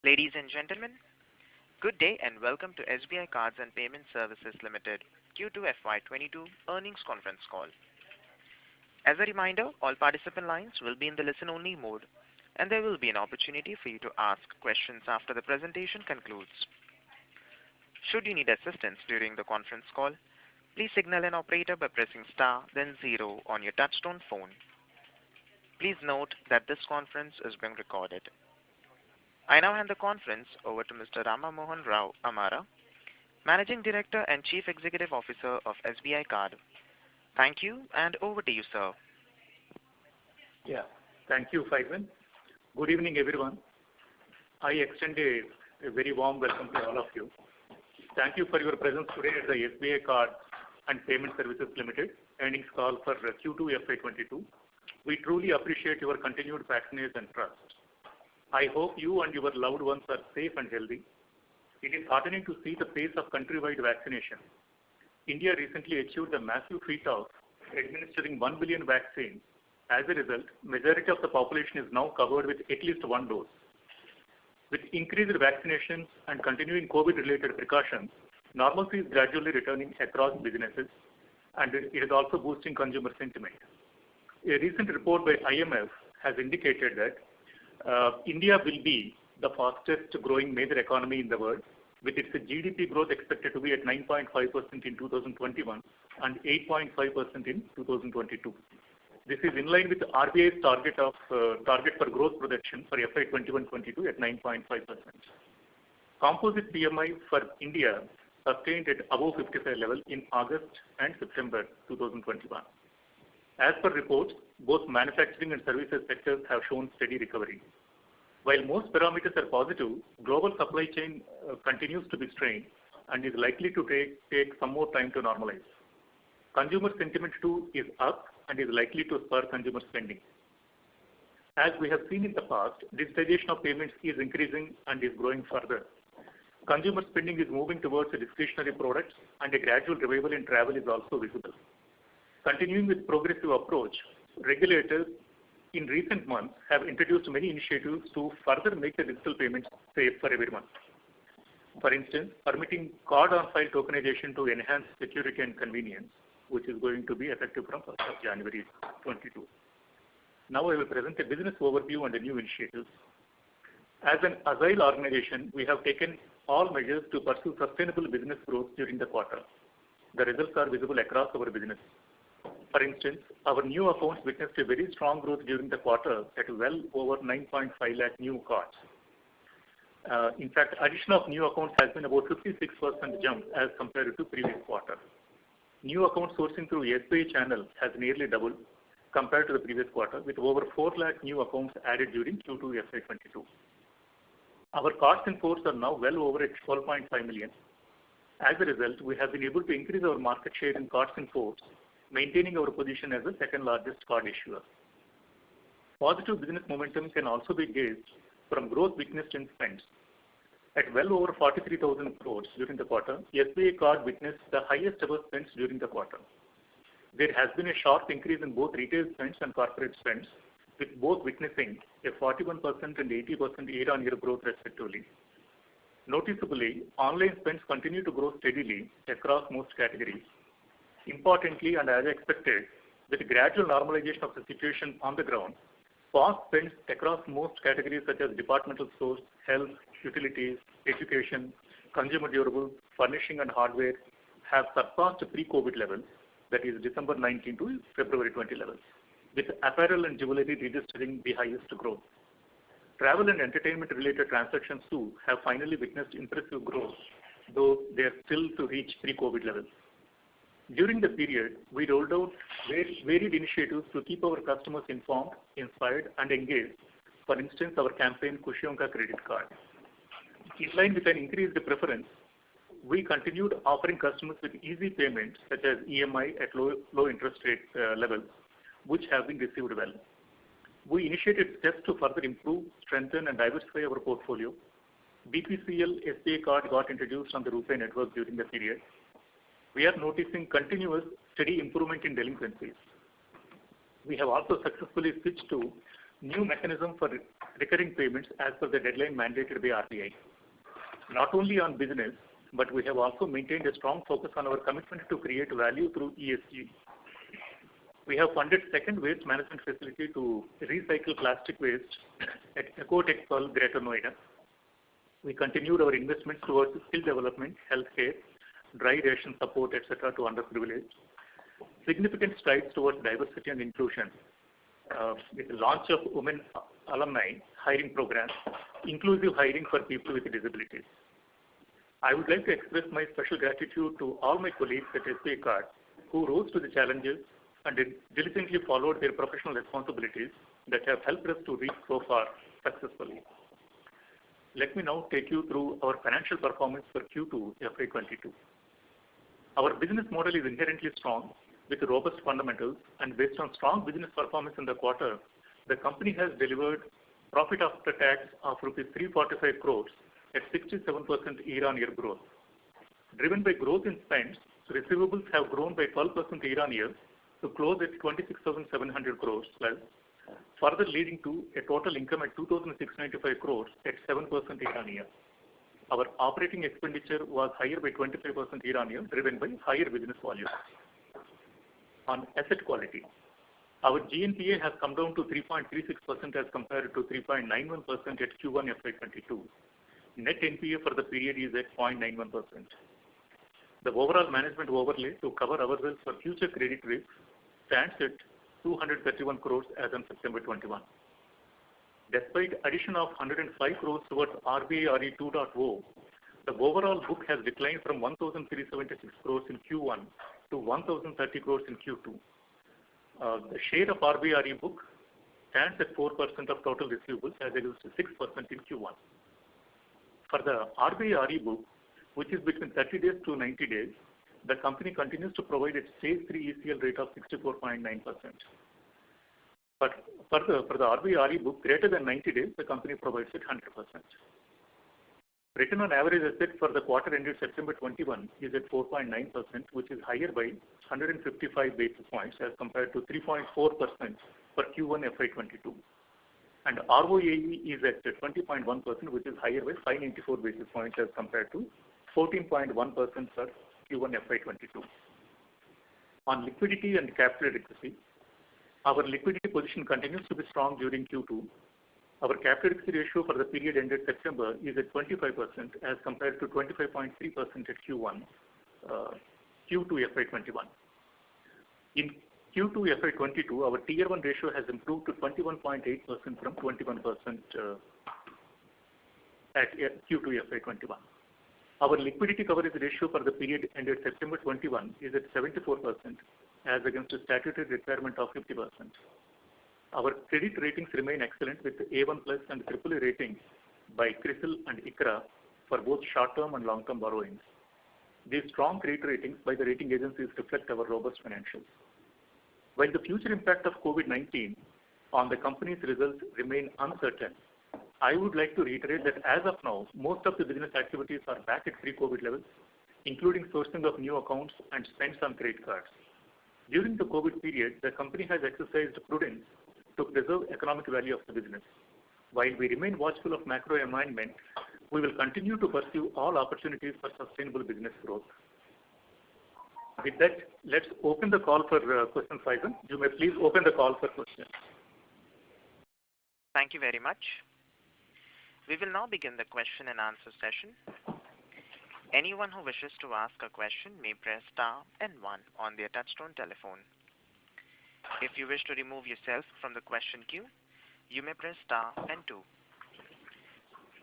Ladies and gentlemen, good day and welcome to SBI Cards and Payment Services Limited Q2 FY22 earnings conference call. As a reminder, all participant lines will be in the listen-only mode, and there will be an opportunity for you to ask questions after the presentation concludes. Should you need assistance during the conference call, please signal an operator by pressing star then zero on your touchtone phone. Please note that this conference is being recorded. I now hand the conference over to Mr. Rama Mohan Rao Amara, Managing Director and Chief Executive Officer of SBI Card. Thank you, and over to you, sir. Yeah, thank you, Faizan. Good evening, everyone. I extend a very warm welcome to all of you. Thank you for your presence today at the SBI Card and Payment Services Limited earnings call for Q2 FY22. We truly appreciate your continued patronage and trust. I hope you and your loved ones are safe and healthy. It is heartening to see the pace of countrywide vaccination. India recently achieved the massive feat of administering 1 billion vaccines. As a result, majority of the population is now covered with at least one dose. With increased vaccinations and continuing COVID-related precautions, normalcy is gradually returning across businesses, and it is also boosting consumer sentiment. A recent report by IMF has indicated that India will be the fastest growing major economy in the world, with its GDP growth expected to be at 9.5% in 2021 and 8.5% in 2022. This is in line with the RBI's target for growth projection for FY 21-22 at 9.5%. Composite PMI for India sustained at above 55 level in August and September 2021. As per reports, both manufacturing and services sectors have shown steady recovery. While most parameters are positive, global supply chain continues to be strained and is likely to take some more time to normalize. Consumer sentiment too is up and is likely to spur consumer spending. As we have seen in the past, digitization of payments is increasing and is growing further. Consumer spending is moving towards a discretionary products, and a gradual revival in travel is also visible. Continuing with progressive approach, regulators in recent months have introduced many initiatives to further make the digital payments safe for everyone. For instance, permitting card-on-file tokenization to enhance security and convenience, which is going to be effective from 1st of January 22. Now I will present a business overview and the new initiatives. As an agile organization, we have taken all measures to pursue sustainable business growth during the quarter. The results are visible across our business. For instance, our new accounts witnessed a very strong growth during the quarter at well over 9.5 lakh new cards. In fact, addition of new accounts has been about 56% jump as compared to previous quarter. New account sourcing through SBI channel has nearly doubled compared to the previous quarter, with over 4 lakh new accounts added during Q2 FY22. Our cards in force are now well over at 12.5 million. As a result, we have been able to increase our market share in cards in force, maintaining our position as the second largest card issuer. Positive business momentum can also be gauged from growth witnessed in spends. At well over 43,000 crores during the quarter, SBI Card witnessed the highest ever spends during the quarter. There has been a sharp increase in both retail spends and corporate spends, with both witnessing a 41% and 80% year-on-year growth respectively. Noticeably, online spends continue to grow steadily across most categories. Importantly, and as expected, with gradual normalization of the situation on the ground, fast spends across most categories such as departmental stores, health, utilities, education, consumer durables, furnishing and hardware have surpassed pre-COVID levels, that is December 19 to February 20 levels, with apparel and jewelry registering the highest growth. Travel and entertainment related transactions too have finally witnessed impressive growth, though they are still to reach pre-COVID levels. During the period, we rolled out varied initiatives to keep our customers informed, inspired, and engaged. For instance, our campaign Kushiyonka Credit Card. In line with an increased preference, we continued offering customers with easy payments such as EMI at low interest rate levels, which have been received well. We initiated steps to further improve, strengthen, and diversify our portfolio. BPCL SBI Card got introduced on the RuPay network during the period. We are noticing continuous steady improvement in delinquencies. We have also successfully switched to new mechanism for recurring payments as per the deadline mandated by RBI. Not only on business, but we have also maintained a strong focus on our commitment to create value through ESG. We have funded second waste management facility to recycle plastic waste at Ecotech Pearl, Greater Noida. We continued our investments towards skill development, healthcare, dry ration support, etc. to underprivileged. Significant strides towards diversity and inclusion with the launch of Women Alumni Hiring Program, inclusive hiring for people with disabilities. I would like to express my special gratitude to all my colleagues at SBI Card who rose to the challenges and diligently followed their professional responsibilities that have helped us to reach so far successfully. Let me now take you through our financial performance for Q2 FY22. Our business model is inherently strong with robust fundamentals, and based on strong business performance in the quarter, the company has delivered profit after tax of rupees 345 crores at 67% year-on-year growth. Driven by growth in spends, receivables have grown by 12% year-on-year to close at 26,700 crores plus, further leading to a total income at 2,695 crores at 7% year-on-year. Our operating expenditure was higher by 25% year-on-year, driven by higher business volume. On asset quality, our GNPA has come down to 3.36% as compared to 3.91% at Q1 FY22. Net NPA for the period is at 0.91%. The overall management overlay to cover ourselves for future credit risks stands at 231 crores as on September 21. Despite addition of 105 crores towards RBI RE 2.0, the overall book has declined from 1,376 crores in Q1 to 1,030 crores in Q2. The share of RBI RE book stands at 4% of total receivables as against 6% in Q1. For the RBI RE book, which is between 30 days to 90 days, the company continues to provide its stage 3 ECL rate of 64.9%. But for the RBI RE book greater than 90 days, the company provides it 100%. Return on average asset for the quarter ended September 21 is at 4.9%, which is higher by 155 basis points as compared to 3.4% for Q1 FY22. And ROAE is at 20.1%, which is higher by 594 basis points as compared to 14.1% for Q1 FY22. On liquidity and capital adequacy, our liquidity position continues to be strong during Q2. Our capital adequacy ratio for the period ended September is at 25% as compared to 25.3% at Q1, Q2 FY21. In Q2 FY22, our Tier 1 ratio has improved to 21.8% from 21% at Q2 FY21. Our liquidity coverage ratio for the period ended September 21 is at 74% as against a statutory requirement of 50%. Our credit ratings remain excellent with A1 plus and AAA ratings by CRISIL and ICRA for both short-term and long-term borrowings. These strong credit ratings by the rating agencies reflect our robust financials. While the future impact of COVID-19 on the company's results remain uncertain, I would like to reiterate that as of now, most of the business activities are back at pre-COVID levels, including sourcing of new accounts and spends on credit cards. During the COVID period, the company has exercised prudence to preserve economic value of the business. While we remain watchful of macro environment, we will continue to pursue all opportunities for sustainable business growth. With that, let's open the call for questions, Faizan. You may please open the call for questions. Thank you very much. We will now begin the question and answer session. Anyone who wishes to ask a question may press star and 1 on their touchtone telephone. If you wish to remove yourself from the question queue, you may press star and 2.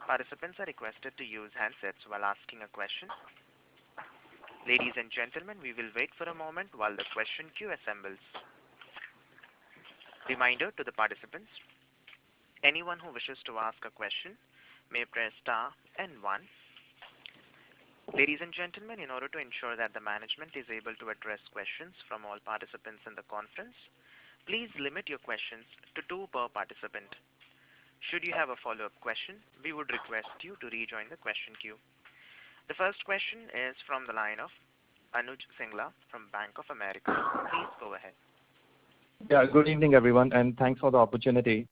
Participants are requested to use handsets while asking a question. Ladies and gentlemen, we will wait for a moment while the question queue assembles. Reminder to the participants, anyone who wishes to ask a question may press star and 1. Ladies and gentlemen, in order to ensure that the management is able to address questions from all participants in the conference, please limit your questions to 2 per participant. Should you have a follow-up question, we would request you to rejoin the question queue. The first question is from the line of Anuj Singla from Bank of America. Please go ahead. Yeah, good evening everyone and thanks for the opportunity.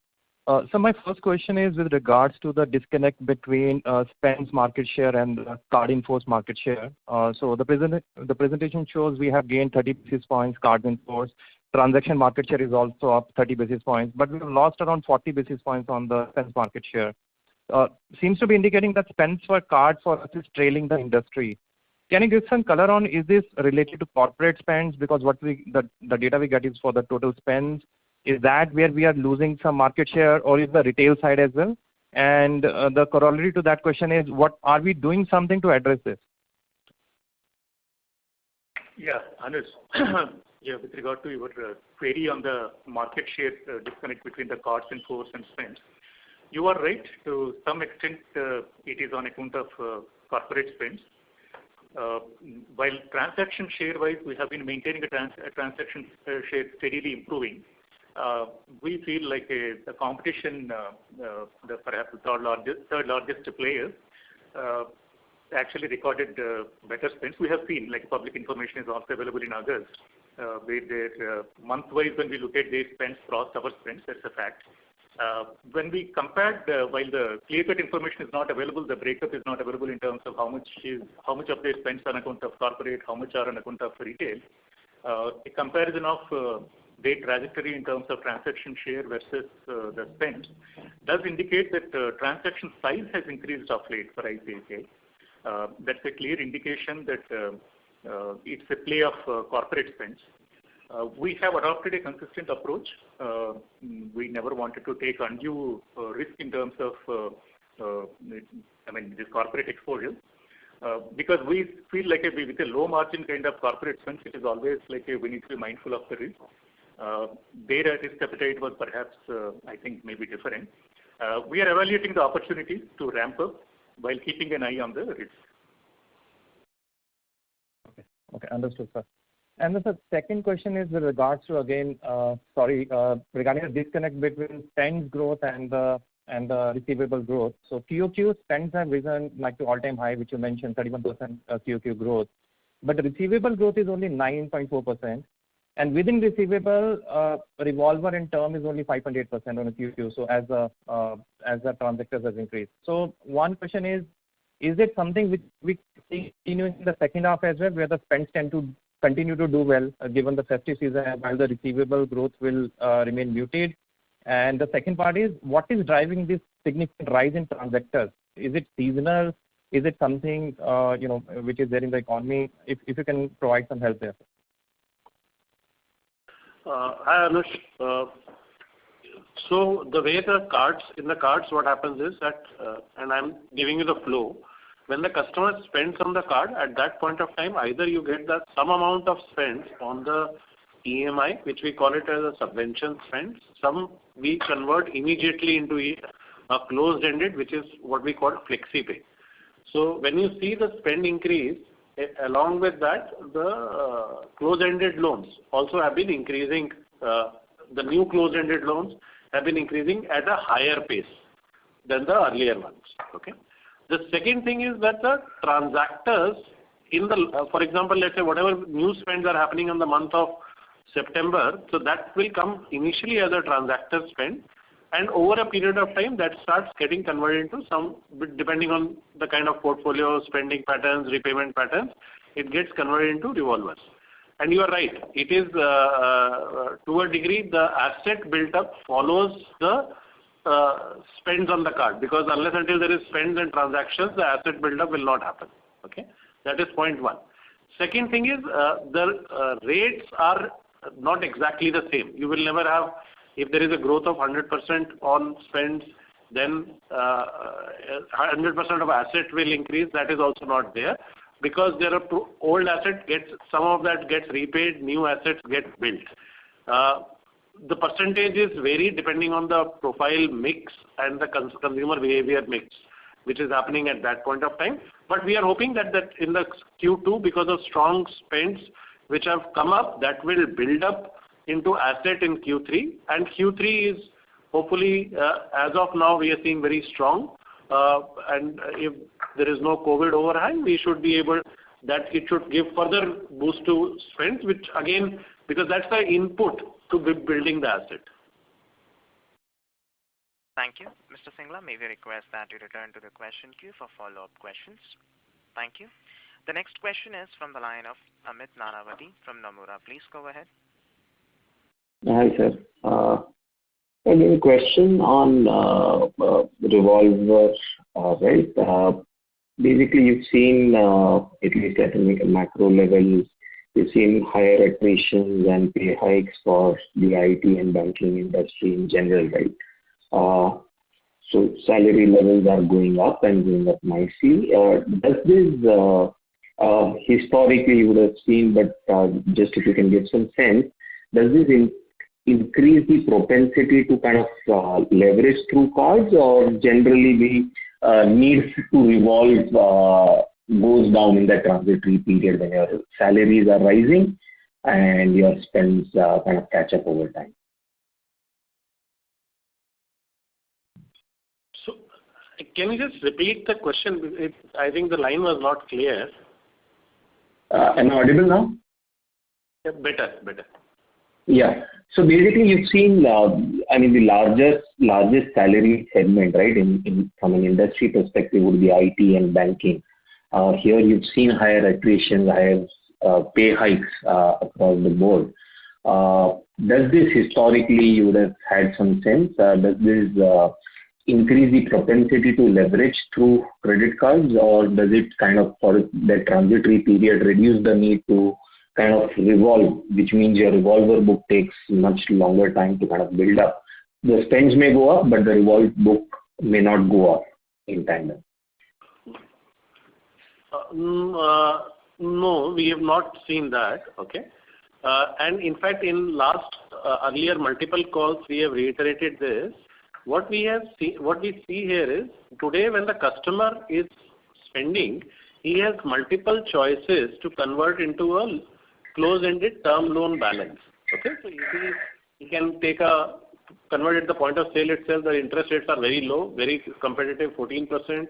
So my first question is with regards to the disconnect between spends market share and card in force market share. So the presentation shows we have gained 30 basis points cards in force. Transaction market share is also up 30 basis points, but we've lost around 40 basis points on the spends market share. Seems to be indicating that spends for cards for us is trailing the industry. Can you give some color on, is this related to corporate spends? Because the data we get is for the total spends. Is that where we are losing some market share, or is the retail side as well? And the corollary to that question is, what are we doing something to address this? Yeah, Anuj. Yeah, with regard to your query on the market share disconnect between the cards in force and spends, you are right. To some extent, it is on account of corporate spends. While transaction share-wise, we have been maintaining a transaction share steadily improving. We feel like the competition, perhaps the third largest player, actually recorded better spends. We have seen, like public information is also available in August, where their month-wise, when we look at their spends crossed our spends, that's a fact. When we compared, while the clear-cut information is not available, the breakup is not available in terms of how much of their spends on account of corporate, how much are on account of retail. A comparison of their trajectory in terms of transaction share versus the spend does indicate that transaction size has increased of late for ICICI. That's a clear indication that it's a play of corporate spends. We have adopted a consistent approach. We never wanted to take undue risk in terms of this corporate exposure. Because we feel like with a low margin kind of corporate spends, it is always like we need to be mindful of the risk. Their risk appetite was perhaps, I think, maybe different. We are evaluating the opportunities to ramp up while keeping an eye on the risk. Okay, understood, sir. And the second question is with regards to, again, regarding the disconnect between spends growth and the receivable growth. So QOQ spends have risen like to all-time high, which you mentioned, 31% QOQ growth. But the receivable growth is only 9.4%. And within receivable, revolver in term is only 5.8% on a QOQ. So as the transactors has increased. So one question is it something which we see in the second half as well, where the spends tend to continue to do well, given the festive season, while the receivable growth will remain muted? And the second part is, what is driving this significant rise in transactors? Is it seasonal? Is it something which is there in the economy? If you can provide some help there. Hi, Anush. So the way in the cards, what happens is that, and I'm giving you the flow. When the customer spends on the card, at that point of time, either you get some amount of spends on the EMI, which we call it as a subvention spends. Some we convert immediately into a closed-ended, which is what we call flexi-pay. So when you see the spend increase, along with that, the closed-ended loans also have been increasing. The new closed-ended loans have been increasing at a higher pace than the earlier ones. Okay. The second thing is that the transactors for example, let's say whatever new spends are happening in the month of September, so that will come initially as a transactor spend, and over a period of time that starts getting converted into some, depending on the kind of portfolio, spending patterns, repayment patterns, it gets converted into revolvers. And you are right, it is to a degree the asset built up follows the spends on the card, because unless until there is spends and transactions, the asset build up will not happen. Okay, that is point one. Second thing is the rates are not exactly the same. You will never have, if there is a growth of 100% on spends, then 100% of asset will increase. That is also not there, because there are old asset some of that gets repaid, new assets get built. The percentages vary depending on the profile mix and the consumer behavior mix, which is happening at that point of time. But we are hoping that in the Q2, because of strong spends which have come up, that will build up into asset in Q3. And Q3 is hopefully, as of now, we are seeing very strong. And if there is no COVID overhang, we should be able, that it should give further boost to spends, which again, because that's the input to building the asset. Thank you. Mr. Singla, may we request that you return to the question queue for follow-up questions. Thank you. The next question is from the line of Amit Nanavati from Nomura. Please go ahead. Hi, sir. I have a question on revolver, right? Basically, you've seen, at least at a macro level, you've seen higher attrition and pay hikes for the IT and banking industry in general, right? So salary levels are going up and going up nicely. Does this, historically you would have seen, but just if you can give some sense, does this increase the propensity to kind of leverage through cards, or generally the need to revolve goes down in the transitory period when your salaries are rising and your spends kind of catch up over time? So, can you just repeat the question? I think the line was not clear. Am I audible now? Yeah, better. Yeah. So basically, you've seen, the largest salary segment, right, from an industry perspective would be IT and banking. Here you've seen higher attrition, higher pay hikes across the board. Does this historically, you would have had some sense, does this increase the propensity to leverage through credit cards, or does it kind of, for that transitory period, reduce the need to kind of revolve, which means your revolver book takes much longer time to kind of build up? The spends may go up, but the revolve book may not go up in tandem. No, we have not seen that. Okay. And in fact, in last earlier multiple calls, we have reiterated this. What we see here is, today when the customer is spending, he has multiple choices to convert into a close-ended term loan balance. Okay, so he can convert at the point of sale itself. The interest rates are very low, very competitive, 14%.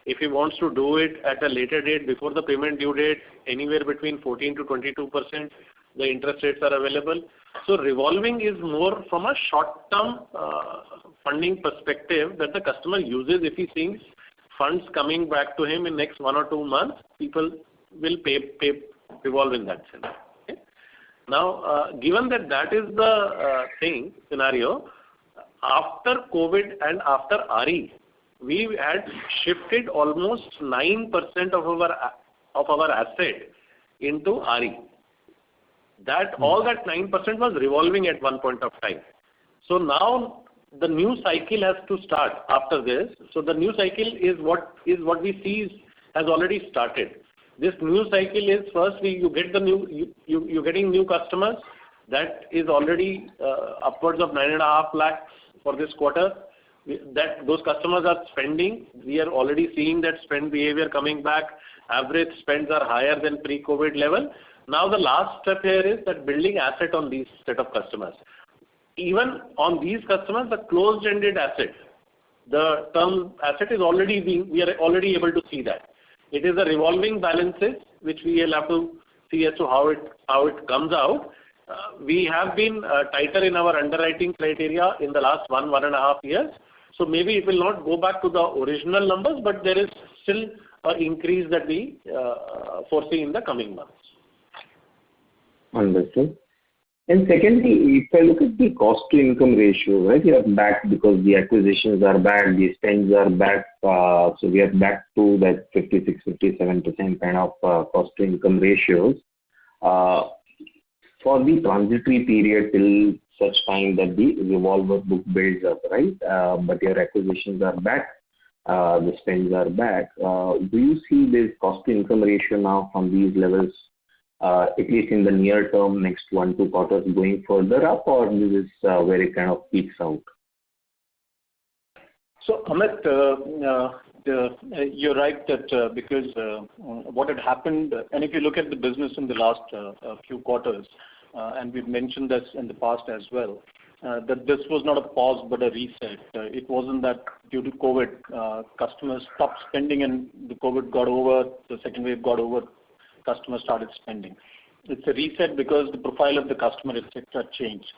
If he wants to do it at a later date, before the payment due date, anywhere between 14 to 22%, the interest rates are available. So revolving is more from a short-term funding perspective that the customer uses. If he thinks funds coming back to him in next 1 or 2 months, people will revolve in that sense. Okay? Now, given that is the scenario, after COVID and after RE, we had shifted almost 9% of our asset into RE. All that 9% was revolving at one point of time. So now the new cycle has to start after this. So the new cycle is what we see has already started. This new cycle is, first you're getting new customers. That is already upwards of 9.5 lakhs for this quarter. Those customers are spending. We are already seeing that spend behavior coming back. Average spends are higher than pre-COVID level. Now the last step here is that building asset on these set of customers. Even on these customers, the closed-ended asset, the term asset we are already able to see that. It is the revolving balances which we will have to see as to how it comes out. We have been tighter in our underwriting criteria in the last 1.5 years. So maybe it will not go back to the original numbers, but there is still an increase that we foresee in the coming months. Understood. And secondly, if I look at the cost to income ratio, right, you are back because the acquisitions are back, the spends are back, so we are back to that 56-57% kind of cost to income ratios. For the transitory period till such time that the revolver book builds up, right? But your acquisitions are back, the spends are back. Do you see this cost to income ratio now from these levels, at least in the near term, next 1-2 quarters, going further up, or this is where it kind of peaks out? So, Amit, you're right that because what had happened, and if you look at the business in the last few quarters, and we've mentioned this in the past as well, that this was not a pause but a reset. It wasn't that due to COVID, customers stopped spending and the COVID got over, the second wave got over, customers started spending. It's a reset because the profile of the customer, etc., changed.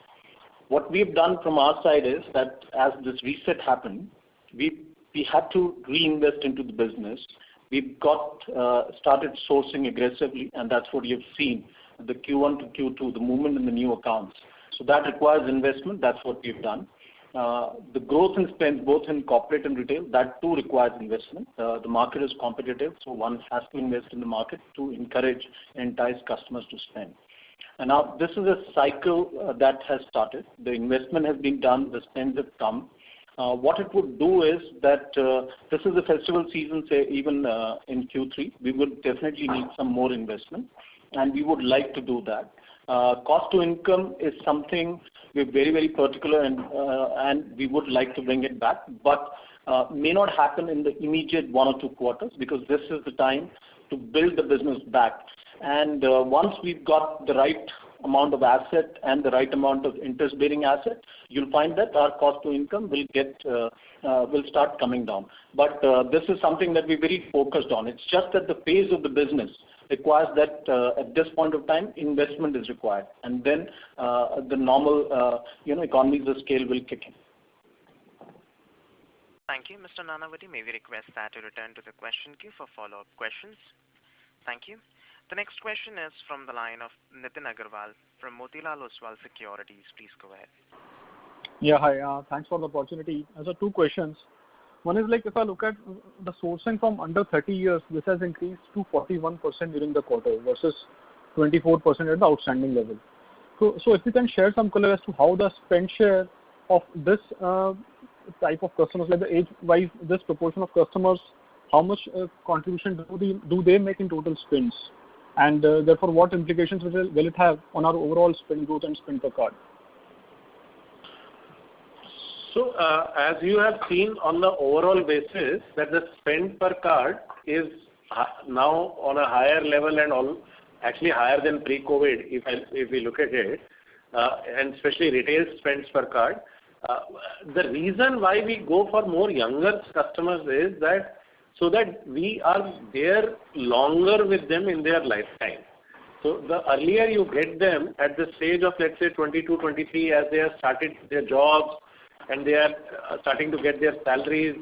What we've done from our side is that as this reset happened, we had to reinvest into the business. We've got started sourcing aggressively, and that's what you've seen, the Q1 to Q2, the movement in the new accounts. So that requires investment. That's what we've done. The growth in spend, both in corporate and retail, that too requires investment. The market is competitive, so one has to invest in the market to encourage and entice customers to spend. And now this is a cycle that has started. The investment has been done, the spends have come. What it would do is that this is the festival season, say even in Q3, we would definitely need some more investment, and we would like to do that. Cost to income is something we're very, very particular and we would like to bring it back, but may not happen in the immediate 1 or 2 quarters, because this is the time to build the business back. And once we've got the right amount of asset and the right amount of interest-bearing asset, you'll find that our cost to income will start coming down. But this is something that we're very focused on. It's just that the phase of the business requires that at this point of time, investment is required, and then the normal economies of scale will kick in. Thank you, Mr. Nanavati. May we request that you return to the question queue for follow-up questions? Thank you. The next question is from the line of Nitin Agarwal from Motilal Oswal Securities. Please go ahead. Yeah, hi. Thanks for the opportunity. So 2 questions. One is like if I look at the sourcing from under 30 years, this has increased to 41% during the quarter versus 24% at the outstanding level. So if you can share some color as to how the spend share of this type of customers, like the age-wise, this proportion of customers, how much contribution do they make in total spends? And therefore, what implications will it have on our overall spend growth and spend per card? So, as you have seen on the overall basis, that the spend per card is now on a higher level and actually higher than pre-COVID, if we look at it, and especially retail spends per card. The reason why we go for more younger customers is that so that we are there longer with them in their lifetime. So the earlier you get them at the stage of, let's say, 22, 23, as they have started their jobs and they are starting to get their salaries,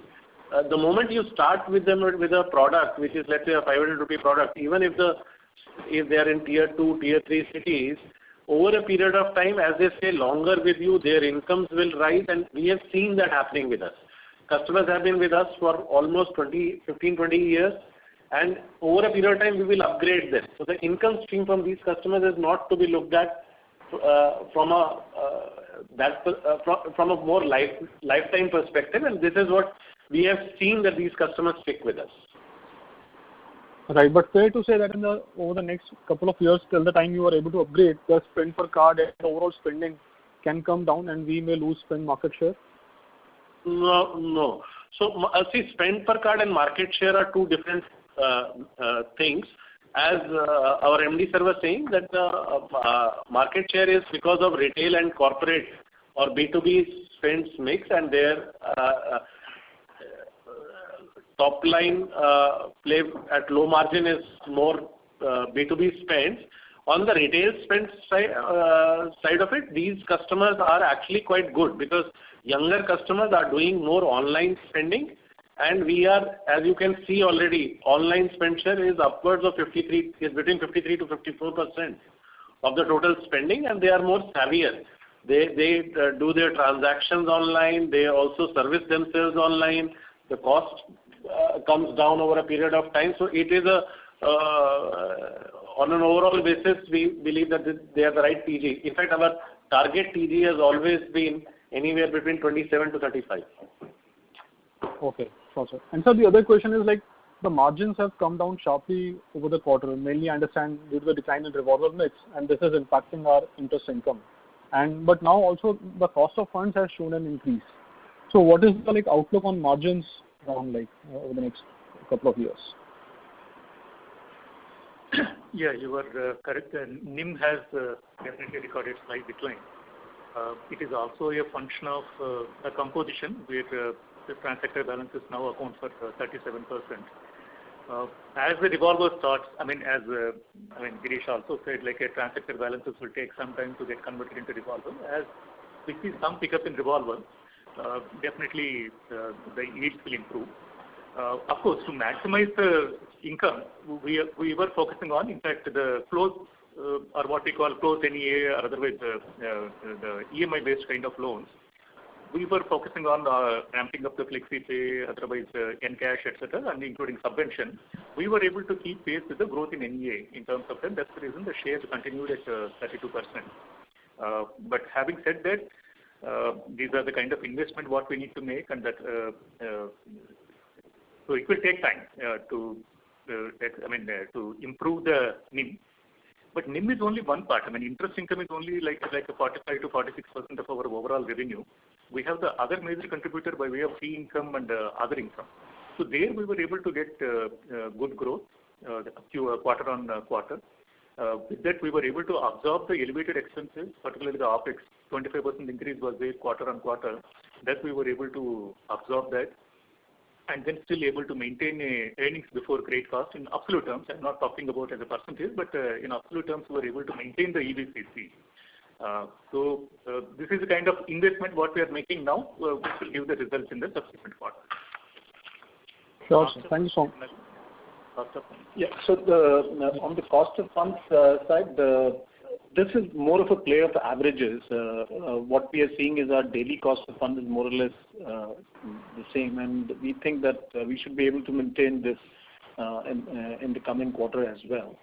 the moment you start with them with a product, which is, let's say, a 500 rupee product, even if they are in tier 2, tier 3 cities, over a period of time, as they stay longer with you, their incomes will rise, and we have seen that happening with us. Customers have been with us for almost 15, 20 years, and over a period of time, we will upgrade them. So the income stream from these customers is not to be looked at from a more lifetime perspective, and this is what we have seen, that these customers stick with us. Right, but fair to say that over the next couple of years, till the time you are able to upgrade, the spend per card and overall spending can come down and we may lose spend market share? No. So, see, spend per card and market share are 2 different things. As our MD sir was saying, that market share is because of retail and corporate or B2B spends mix, and their top line play at low margin is more B2B spends. On the retail spend side of it, these customers are actually quite good, because younger customers are doing more online spending, and we are, as you can see already, online spend share is upwards of between 53 to 54% of the total spending, and they are more savvier. They do their transactions online. They also service themselves online. The cost comes down over a period of time. So it is on an overall basis, we believe that they are the right TG. In fact, our target TG has always been anywhere between 27 to 35. Okay, sure, sir. And so the other question is, like, the margins have come down sharply over the quarter, mainly I understand due to the decline in revolver mix, and this is impacting our interest income. But now also the cost of funds has shown an increase. So what is the outlook on margins around over the next couple of years? Yeah, you are correct. NIM has definitely recorded slight decline. It is also a function of the composition, where the transactor balances now account for 37%. As the revolver starts, Girish also said, a transactor balances will take some time to get converted into revolver. As we see some pickup in revolver, definitely the yields will improve. Of course, to maximize the income, we were focusing on, in fact, the close or what we call closed NEA or otherwise the EMI-based kind of loans. We were focusing on ramping up the Flexi Pay, otherwise Encash, etc., and including subvention. We were able to keep pace with the growth in NEA in terms of them. That's the reason the shares continued at 32%. But having said that, these are the kind of investment what we need to make, and that so it will take time to improve the NIM. But NIM is only one part. I mean, interest income is only like a 45 to 46% of our overall revenue. We have the other major contributor by way of fee income and other income. So there we were able to get good growth quarter on quarter. With that, we were able to absorb the elevated expenses, particularly the OPEX. 25% increase was there quarter on quarter. That we were able to absorb that, and then still able to maintain earnings before credit cost in absolute terms. I'm not talking about as a percentage, but in absolute terms, we were able to maintain the EBCC. So this is the kind of investment what we are making now, which will give the results in the subsequent quarters. Sure, sir. Thank you so much. Yeah. So on the cost of funds side, this is more of a play of averages. What we are seeing is our daily cost of fund is more or less the same, and we think that we should be able to maintain this in the coming quarter as well.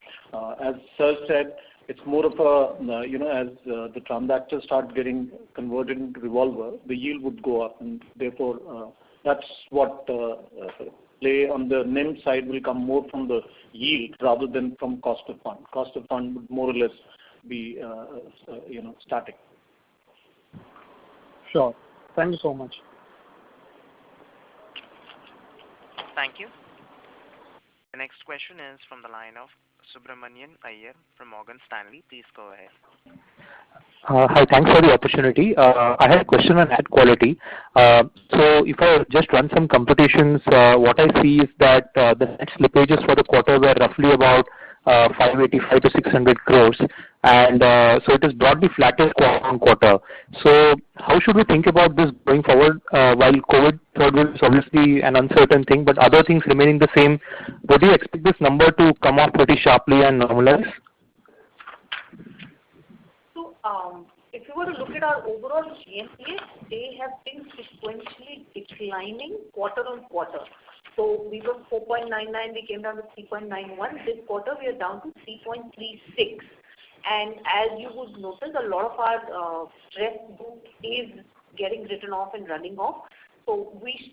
As Sir said, it's more of a, as the transactors start getting converted into revolver, the yield would go up, and therefore that's what play on the NIM side will come more from the yield rather than from cost of fund. Cost of fund would more or less be static. Sure. Thank you so much. Thank you. The next question is from the line of Subramanian Iyer from Morgan Stanley. Please go ahead. Hi, thanks for the opportunity. I had a question on asset quality. So if I just run some computations, what I see is that the net slippages for the quarter were roughly about 585 to 600 crores, and so it is broadly flattish quarter on quarter. So how should we think about this going forward? While COVID third wave is obviously an uncertain thing, but other things remaining the same, would you expect this number to come off pretty sharply and normalize? So if you were to look at our overall GNPA, they have been sequentially declining quarter on quarter. So we were 4.99, we came down to 3.91. This quarter we are down to 3.36. And as you would notice, a lot of our stress book is getting written off and running off. So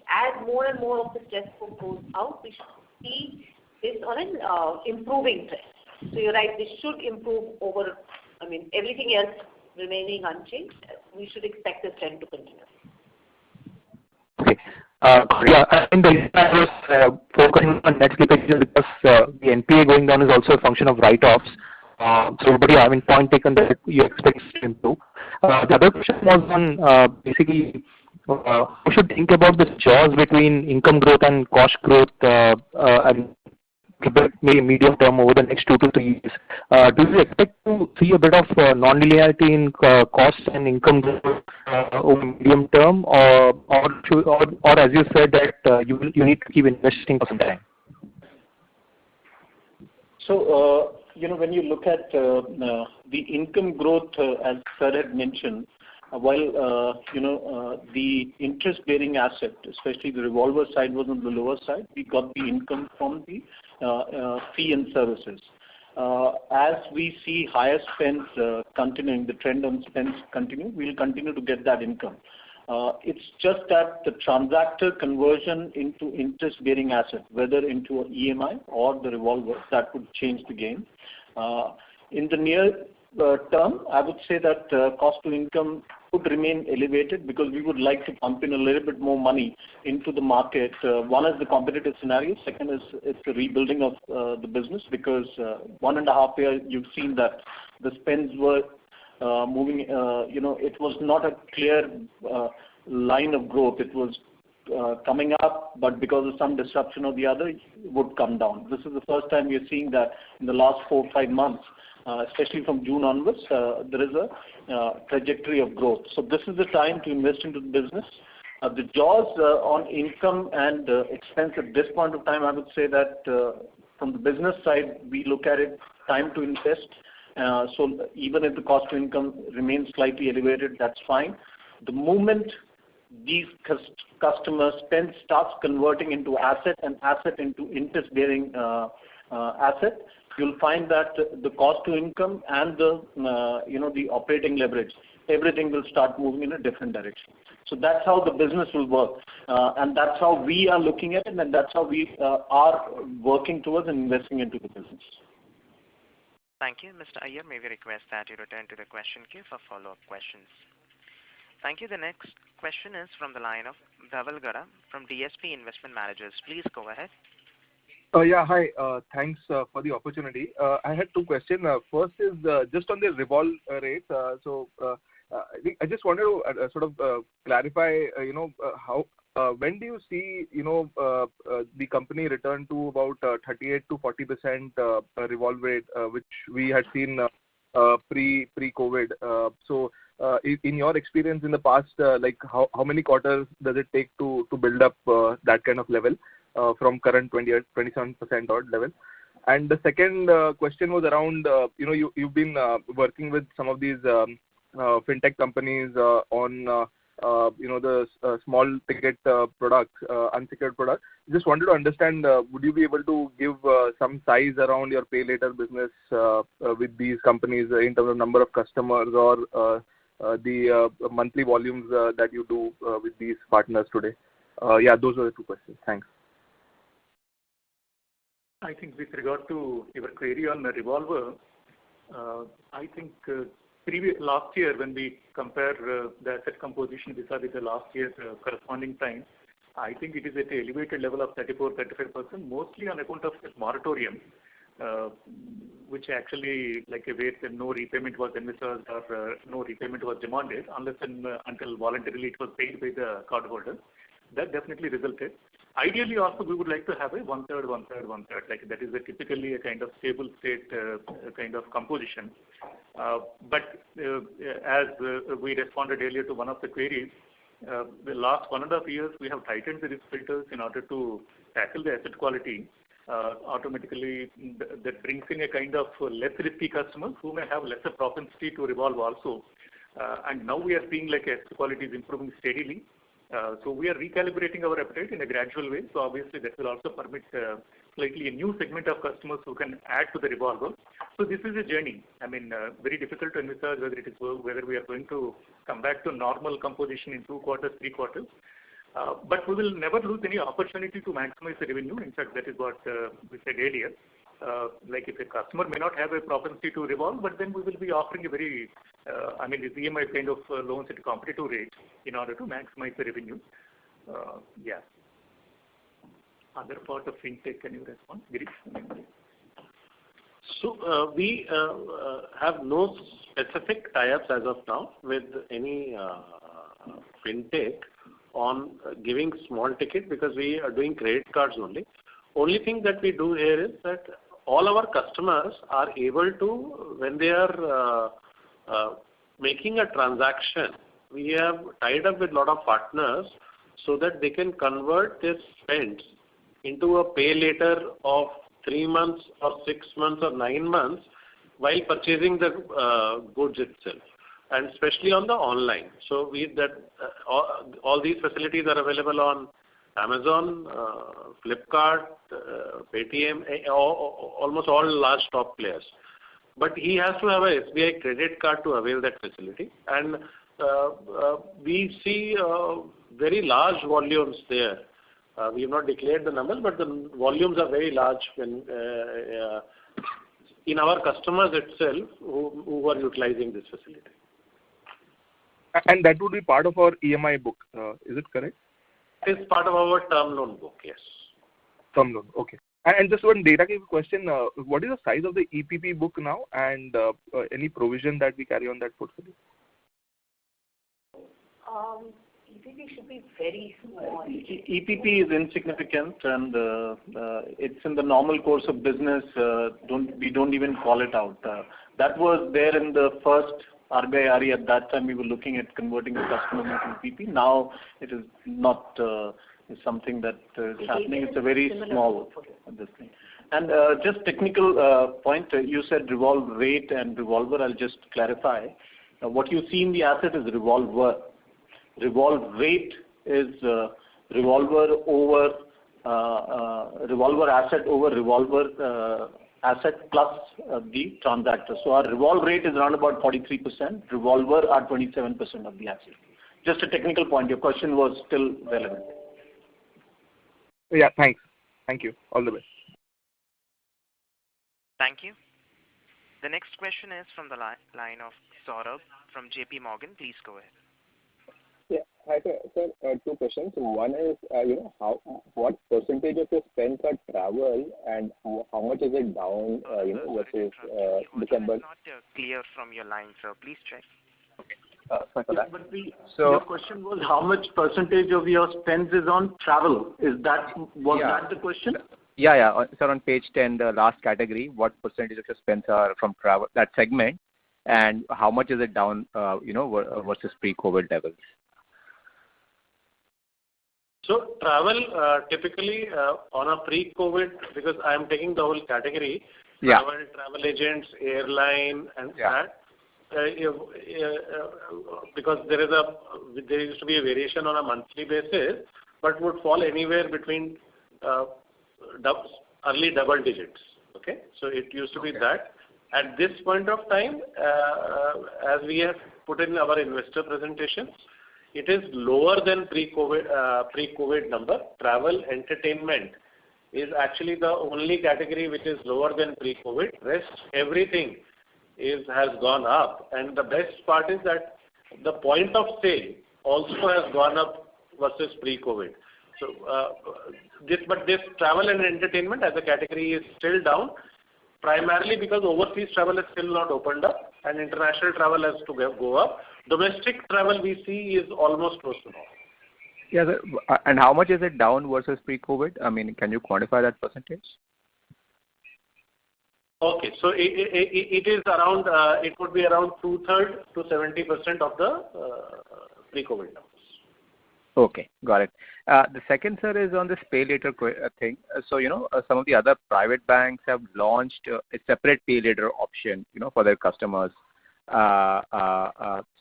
as more and more of the stress book goes out, we should see this on an improving trend. So you're right, this should improve over, everything else remaining unchanged. We should expect this trend to continue. Okay. I think the reason I was focusing on net slippages because the NPA going down is also a function of write-offs. Point taken that you expect to improve. The other question was on basically we should think about this jaws between income growth and cost growth and maybe medium term over the next 2 to 3 years. Do you expect to see a bit of non-linearity in costs and income growth over medium term, or as you said that you need to keep investing for some time? So when you look at the income growth, as Sir had mentioned, while the interest-bearing asset, especially the revolver side, was on the lower side, we got the income from the fee and services. As we see higher spends continuing, the trend on spends continue, we'll continue to get that income. It's just that the transactor conversion into interest-bearing asset, whether into an EMI or the revolver, that would change the game. In the near term, I would say that cost to income could remain elevated because we would like to pump in a little bit more money into the market. One is the competitive scenario. Second is it's the rebuilding of the business because 1.5 years you've seen that the spends were moving. It was not a clear line of growth. It was coming up, but because of some disruption or the other, it would come down. This is the first time we are seeing that in the last 4 or 5 months. especially from June onwards, there is a trajectory of growth. So this is the time to invest into the business. The jaws on income and expense at this point of time, I would say that from the business side, we look at it time to invest. So even if the cost to income remains slightly elevated, that's fine. The moment these customer spend starts converting into asset and asset into interest-bearing asset, you'll find that the cost to income and the operating leverage, everything will start moving in a different direction. So that's how the business will work, and that's how we are looking at it, and that's how we are working towards investing into the business. Thank you. Mr. Iyer, may we request that you return to the question queue for follow-up questions. Thank you. The next question is from the line of Dhaval Gada from DSP Investment Managers. Please go ahead. Yeah, hi. Thanks for the opportunity. I had two questions. First is just on the revolve rate. I just wanted to sort of clarify, how when do you see, the company return to about 38 to 40% revolve rate, which we had seen pre-COVID. In your experience in the past, how many quarters does it take to build up that kind of level from current 27% odd level? And the second question was around, you've been working with some of these fintech companies on the small ticket products, unsecured products. Just wanted to understand, would you be able to give some size around your pay later business with these companies in terms of number of customers or the monthly volumes that you do with these partners today? Yeah, those were the two questions. Thanks. I think with regard to your query on the revolver, I think last year when we compare the asset composition vis-a-vis the last year's corresponding time, I think it is at an elevated level of 34-35%, mostly on account of this moratorium, which actually where no repayment was envisaged or no repayment was demanded unless and until voluntarily it was paid by the cardholder. That definitely resulted. Ideally, also we would like to have a one-third. That is typically a kind of stable state kind of composition. But as we responded earlier to one of the queries, the last 1.5 years we have tightened the risk filters in order to tackle the asset quality. Automatically, that brings in a kind of less risky customers who may have lesser propensity to revolve also. And now we are seeing asset quality is improving steadily. So we are recalibrating our appetite in a gradual way. So obviously that will also permit slightly a new segment of customers who can add to the revolver. So this is a journey. I mean, very difficult to envisage whether we are going to come back to normal composition in 2 quarters, 3 quarters. But we will never lose any opportunity to maximize the revenue. In fact, that is what we said earlier. If a customer may not have a propensity to revolve, but then we will be offering a very, the EMI kind of loans at a competitive rate in order to maximize the revenue. Yeah. Other part of fintech, can you respond, Girish? So we have no specific tie-ups as of now with any fintech on giving small ticket because we are doing credit cards only. Only thing that we do here is that all our customers are able to, when they are making a transaction, we have tied up with a lot of partners so that they can convert their spends into a pay later of 3 months or 6 months or 9 months while purchasing the goods itself, and especially on the online. So all these facilities are available on Amazon, Flipkart, Paytm, almost all large top players. But he has to have a SBI credit card to avail that facility. And we see very large volumes there. We have not declared the numbers, but the volumes are very large when in our customers itself who are utilizing this facility. And that would be part of our EMI book, is it correct? It is part of our term loan book, yes. Term loan, okay. And just one data question, what is the size of the EPP book now and any provision that we carry on that portfolio? EPP should be very small. EPP is insignificant and it's in the normal course of business. We don't even call it out. That was there in the first RBI RE. At that time, we were looking at converting the customer into PP. Now it is not something that is happening. It's a very small this thing. And just technical point, you said revolve rate and revolver. I'll just clarify. What you see in the asset is revolver. Revolve rate is revolver over revolver asset over revolver asset plus the transactor. So our revolve rate is around about 43%. Revolver are 27% of the asset. Just a technical point. Your question was still relevant. Yeah, thanks. Thank you. All the best. Thank you. The next question is from the line of Saurabh from JP Morgan. Please go ahead. Yeah. Hi, sir. Sir, two questions. One is, what percentage of your spends are travel, and how much is it down, versus December? It's not clear from your line, sir. Please check. Okay. Sorry for that. But your question was how much percentage of your spends is on travel? That the question? Yeah. Sir, on page 10, the last category, what percentage of your spends are from travel, that segment, and how much is it down, versus pre-COVID levels? So travel, typically on a pre-COVID, because I am taking the whole category, travel agents, airline, and that. Because there used to be a variation on a monthly basis, but would fall anywhere between early double digits. Okay, so it used to be that. At this point of time, as we have put in our investor presentations, it is lower than pre-COVID number. Travel, entertainment is actually the only category which is lower than pre-COVID. Rest everything has gone up, and the best part is that the point of sale also has gone up versus pre-COVID. So this travel and entertainment as a category is still down, primarily because overseas travel is still not opened up and international travel has to go up. Domestic travel we see is almost close to normal. Yeah, sir. And how much is it down versus pre-COVID? I mean, can you quantify that percentage? Okay, so it is around, it would be around 2/3 to 70% of the pre-COVID numbers. Okay, got it. The second, sir, is on this pay later thing. So, some of the other private banks have launched a separate pay later option, for their customers.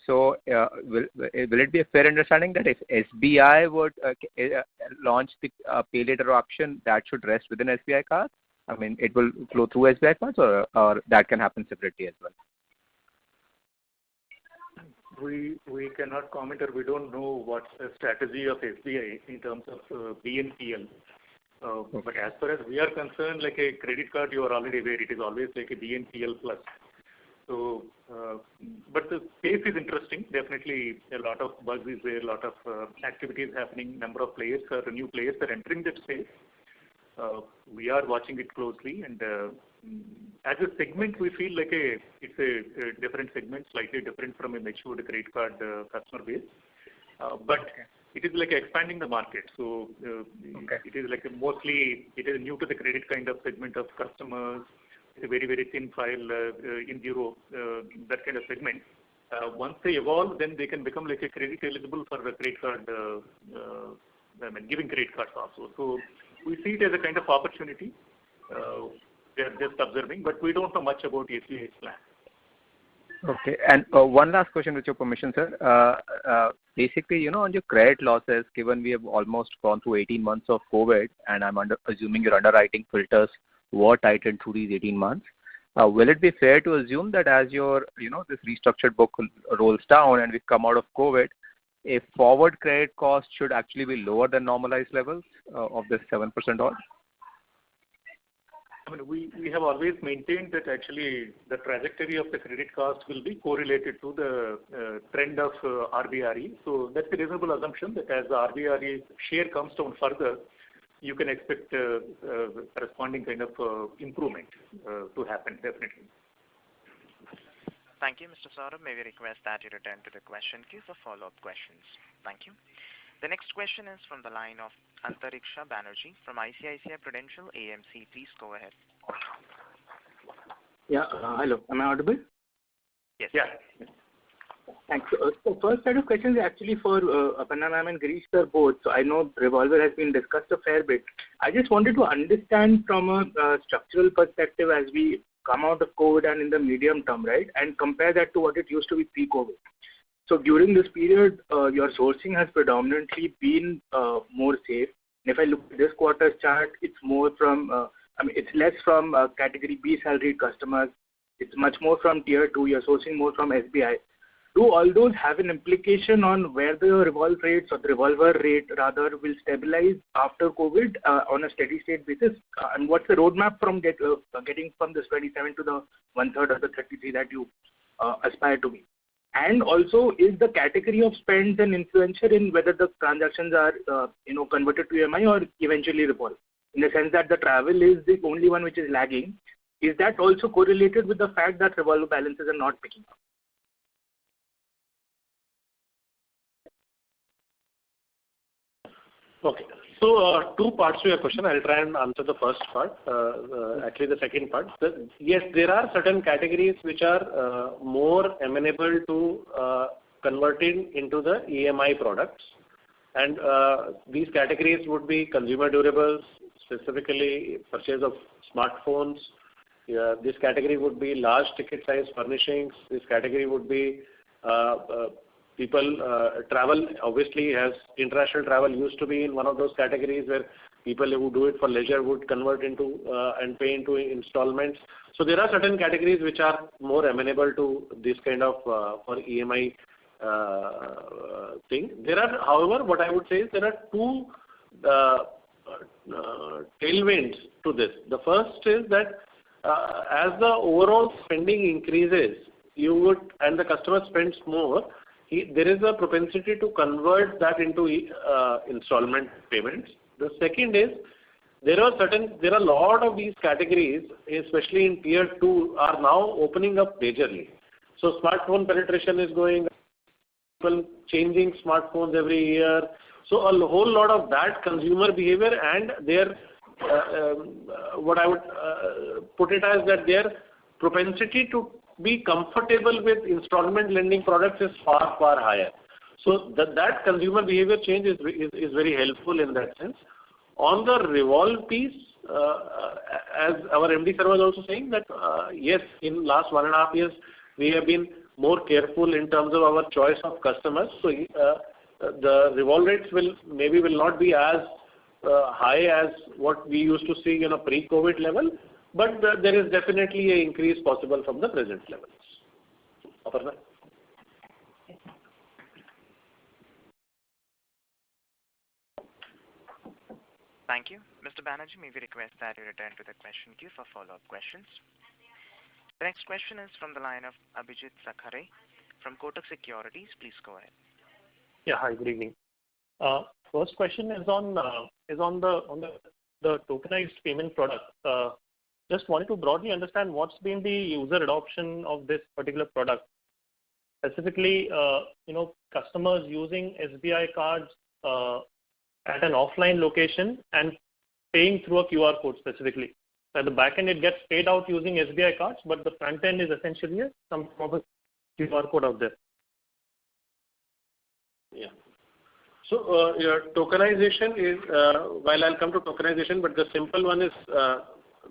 So, will it be a fair understanding that if SBI would launch the pay later option, that should rest within SBI Cards? I mean, it will flow through SBI Cards, or that can happen separately as well? We cannot comment, or we don't know what's the strategy of SBI in terms of BNPL. But as far as we are concerned, like a credit card, you are already aware, it is always like a BNPL plus. So, but the space is interesting. Definitely, a lot of buzz is there, a lot of activities happening. Number of players new players are entering that space. We are watching it closely, and as a segment, we feel like it's a different segment, slightly different from a matured credit card customer base. But it is like expanding the market. So it is like mostly it is new to the credit kind of segment of customers. It's a very, very thin file in bureau, that kind of segment. Once they evolve, then they can become like a credit eligible for the credit card, giving credit cards also. So we see it as a kind of opportunity. They are just observing, but we don't know much about SBI's plan. Okay, and one last question with your permission, sir. Basically, on your credit losses, given we have almost gone through 18 months of COVID, and I'm assuming your underwriting filters were tightened through these 18 months, will it be fair to assume that as your, this restructured book rolls down and we come out of COVID, a forward credit cost should actually be lower than normalized levels of this 7% odd? I mean, we have always maintained that actually the trajectory of the credit cost will be correlated to the trend of RBRE. So that's a reasonable assumption that as the RBRE share comes down further, you can expect corresponding kind of improvement to happen, definitely. Thank you, Mr. Saurabh. May we request that you return to the question queue for follow-up questions. Thank you. The next question is from the line of Antariksha Banerjee from ICICI Prudential AMC. Please go ahead. Yeah. Hello. Am I audible? Yes. Yeah. Thanks. So first set of questions is actually for Aparna ma'am and Girish sir both. So I know revolver has been discussed a fair bit. I just wanted to understand from a structural perspective as we come out of COVID and in the medium term, right, and compare that to what it used to be pre-COVID. So during this period, your sourcing has predominantly been more safe. And if I look at this quarter's chart, it's more from, it's less from category B salaried customers. It's much more from tier 2. You're sourcing more from SBI. Do all those have an implication on where the revolve rates or the revolver rate rather will stabilize after COVID on a steady state basis? And what's the roadmap from getting from this 27 to the 1/3 of the 33 that you aspire to be? And also, is the category of spends an influencer in whether the transactions are converted to EMI or eventually revolve? In the sense that the travel is the only one which is lagging. Is that also correlated with the fact that revolver balances are not picking up? Okay. So, two parts to your question. I'll try and answer the first part, actually the second part. Yes, there are certain categories which are more amenable to converting into the EMI products. And these categories would be consumer durables, specifically purchase of smartphones. This category would be large ticket size furnishings. This category would be people travel. Obviously, as international travel used to be in one of those categories where people who do it for leisure would convert into and pay into installments. So there are certain categories which are more amenable to this kind of for EMI thing. There are, however, what I would say is there are two tailwinds to this. The first is that as the overall spending increases, you would, and the customer spends more, there is a propensity to convert that into installment payments. The second is there are a lot of these categories, especially in tier 2, are now opening up majorly. So smartphone penetration is going up, people changing smartphones every year. So a whole lot of that consumer behavior and their what I would put it as that their propensity to be comfortable with installment lending products is far, far higher. So that consumer behavior change is very helpful in that sense. On the revolve piece, as our MD sir was also saying that yes, in last 1.5 years, we have been more careful in terms of our choice of customers. So the revolve rates will not be as high as what we used to see in a pre-COVID level, but there is definitely an increase possible from the present levels. Aparna? Thank you. Mr. Banerjee, may we request that you return to the question queue for follow-up questions. The next question is from the line of Abhijit Sakhare from Kotak Securities. Please go ahead. Yeah, hi, good evening. First question is on the tokenized payment product. Just wanted to broadly understand what's been the user adoption of this particular product. Specifically, customers using SBI cards at an offline location and paying through a QR code specifically. At the back end, it gets paid out using SBI cards, but the front end is essentially some form of QR code out there. Yeah. So your tokenization is, while I'll come to tokenization, but the simple one is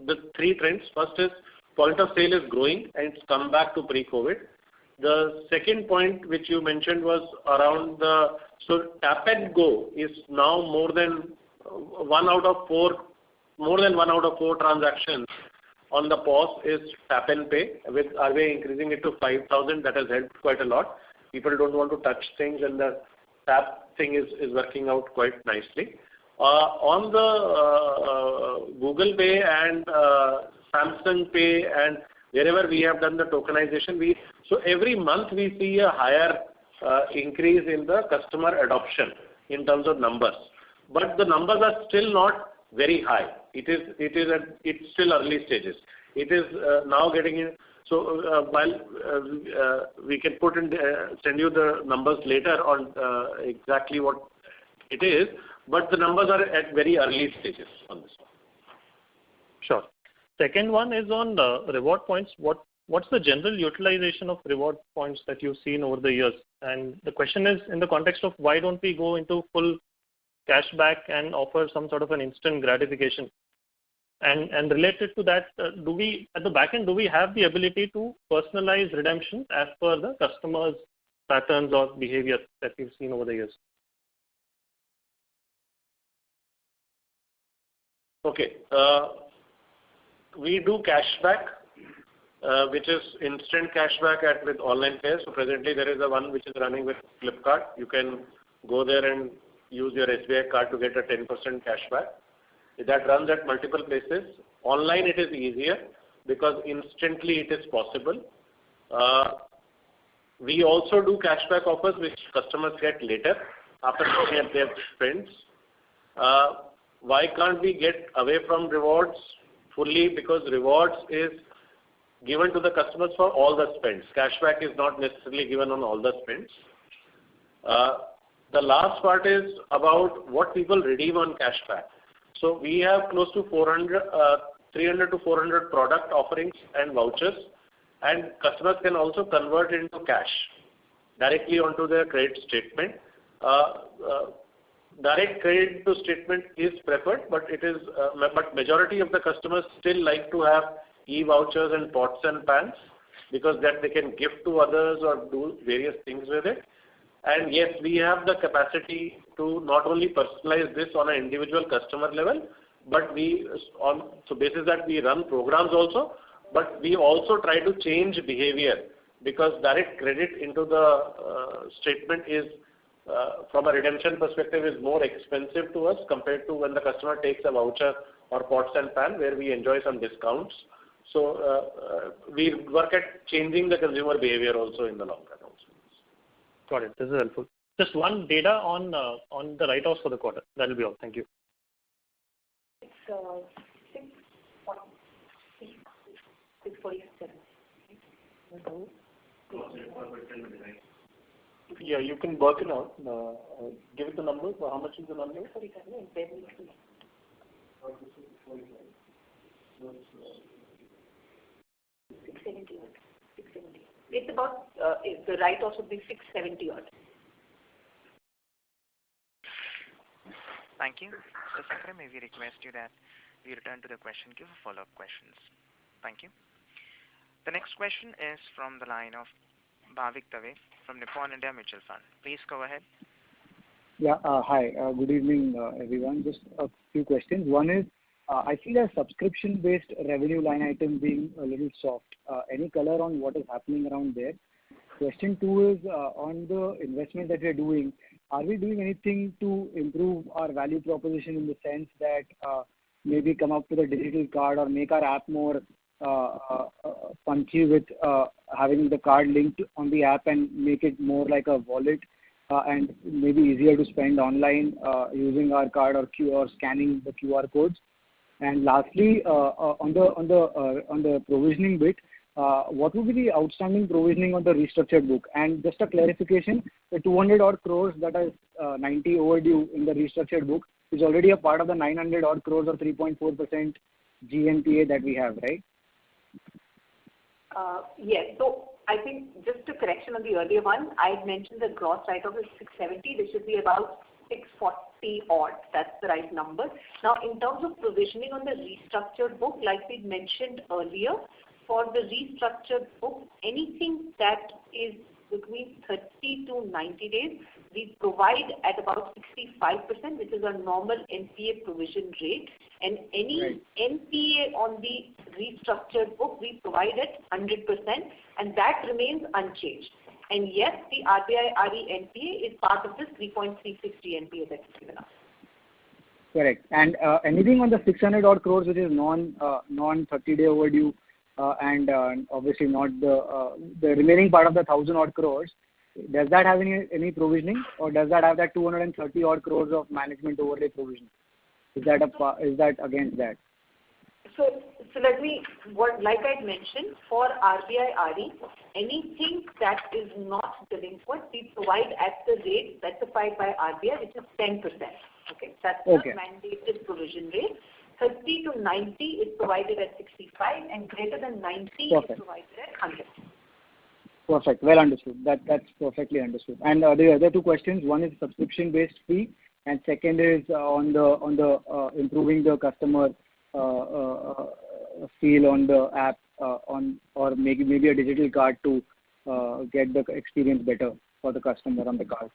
the three trends. First is point of sale is growing and it's come back to pre-COVID. The second point which you mentioned was around so tap and go is now more than one out of four transactions on the POS is tap and pay, with RBI increasing it to 5,000. That has helped quite a lot. People don't want to touch things and the tap thing is working out quite nicely. On the Google Pay and Samsung Pay and wherever we have done the tokenization, so every month we see a higher increase in the customer adoption in terms of numbers. But the numbers are still not very high. It's still early stages. It is now getting in. So while we can send you the numbers later on exactly what it is, but the numbers are at very early stages on this one. Sure. Second one is on reward points. What's the general utilization of reward points that you've seen over the years? And the question is in the context of why don't we go into full cashback and offer some sort of an instant gratification? And related to that, do we at the back end, do we have the ability to personalize redemption as per the customer's patterns or behavior that we've seen over the years? Okay. We do cashback, which is instant cashback with online pay. So presently there is a one which is running with Flipkart. You can go there and use your SBI card to get a 10% cashback. That runs at multiple places. Online it is easier because instantly it is possible. We also do cashback offers which customers get later after looking at their spends. Why can't we get away from rewards fully? Because rewards is given to the customers for all the spends. Cashback is not necessarily given on all the spends. The last part is about what people redeem on cashback. So we have close to 300 to 400 product offerings and vouchers, and customers can also convert into cash directly onto their credit statement. Direct credit to statement is preferred, but but majority of the customers still like to have e-vouchers and pots and pans because that they can give to others or do various things with it. And yes, we have the capacity to not only personalize this on an individual customer level, but so basis that we run programs also, but we also try to change behavior because direct credit into the statement is from a redemption perspective is more expensive to us compared to when the customer takes a voucher or pots and pan where we enjoy some discounts. So we work at changing the consumer behavior also in the long run also. Got it. This is helpful. Just one data on the write-offs for the quarter. That will be all. Thank you. It's 647. Yeah, you can work it out. Give it the number. How much is the number? 647. It's about the write-offs would be 670 odd. Thank you. Mr. Sakra, may we request you that we return to the question queue for follow-up questions. Thank you. The next question is from the line of Bhavik Dave from Nippon India Mutual Fund. Please go ahead. Yeah, hi. Good evening, everyone. Just a few questions. One is, I see the subscription-based revenue line item being a little soft. Any color on what is happening around there? Question two is, on the investment that we're doing, are we doing anything to improve our value proposition in the sense that maybe come up with a digital card or make our app more punchy with having the card linked on the app and make it more like a wallet and maybe easier to spend online using our card or scanning the QR codes? And lastly, on the provisioning bit, what would be the outstanding provisioning on the restructured book? And just a clarification, the 200 odd crores that is 90 overdue in the restructured book is already a part of the 900 odd crores or 3.4% GNPA that we have, right? Yes. So I think just a correction on the earlier one, I had mentioned the gross write-off is 670. This should be about 640 odd. That's the right number. Now, in terms of provisioning on the restructured book, like we mentioned earlier, for the restructured book, anything that is between 30 to 90 days, we provide at about 65%, which is a normal NPA provision rate. And any NPA on the restructured book, we provide at 100%, and that remains unchanged. And yes, the RBI RE NPA is part of this 3.36 GNPA that's given us. Correct. And anything on the 600 odd crores, which is non-30-day overdue, and obviously not the remaining part of the 1,000 odd crores, does that have any provisioning, or does that have that 230 odd crores of management overlay provision? Is that against that? So let me, like I had mentioned, for RBI RE, anything that is not delinquent, we provide at the rate specified by RBI, which is 10%. Okay, that's the mandated provision rate. 30 to 90 is provided at 65, and greater than 90 Perfect. is provided at 100. Perfect. Well understood. That's perfectly understood. And the other two questions, one is subscription-based fee, and second is on the improving the customer feel on the app, or maybe a digital card to get the experience better for the customer on the card.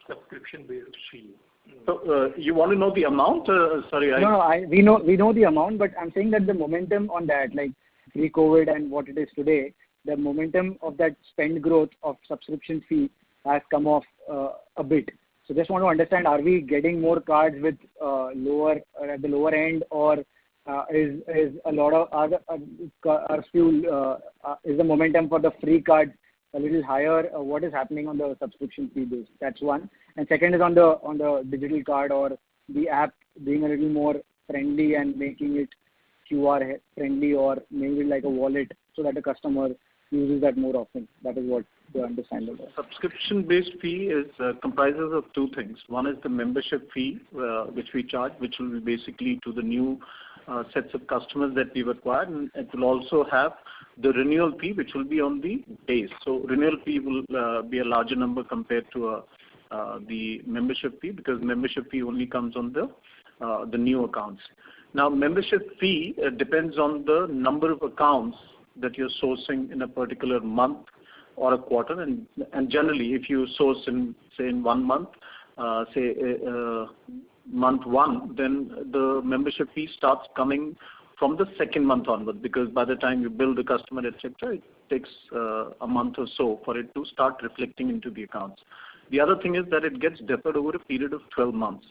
Subscription-based fee. So you want to know the amount? Sorry, we know the amount, but I'm saying that the momentum on that, like pre-COVID and what it is today, the momentum of that spend growth of subscription fee has come off a bit. So just want to understand, are we getting more cards with lower at the lower end, or is a lot of is the momentum for the free card a little higher? What is happening on the subscription fee base? That's one. And second is on the digital card or the app being a little more friendly and making it QR friendly, or maybe like a wallet so that the customer uses that more often. That is what the understanding is. Subscription-based fee is comprises of two things. One is the membership fee, which we charge, which will be basically to the new sets of customers that we've acquired, and it will also have the renewal fee, which will be on the base. So renewal fee will be a larger number compared to the membership fee, because membership fee only comes on the new accounts. Now, membership fee depends on the number of accounts that you're sourcing in a particular month or a quarter, and generally, if you source in 1 month, month 1, then the membership fee starts coming from the second month onward, because by the time you bill the customer, etc., it takes a month or so for it to start reflecting into the accounts. The other thing is that it gets deferred over a period of 12 months.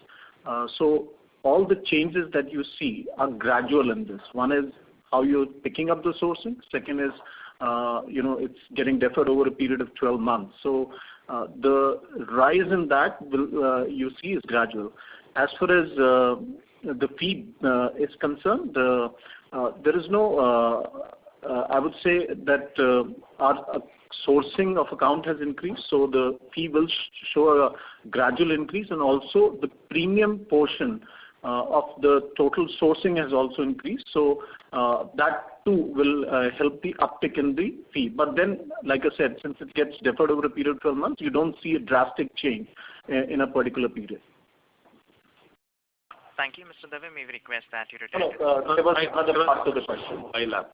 So all the changes that you see are gradual in this. One is how you're picking up the sourcing. Second is, it's getting deferred over a period of 12 months. So the rise in that you see is gradual. As far as the fee is concerned, there is no, I would say that our sourcing of account has increased, so the fee will show a gradual increase, and also the premium portion of the total sourcing has also increased. So that too will help the uptick in the fee. But then, like I said, since it gets deferred over a period of 12 months, you don't see a drastic change in a particular period. Thank you, Mr. Dave. May we request that you return there was another part to the question, mobile app.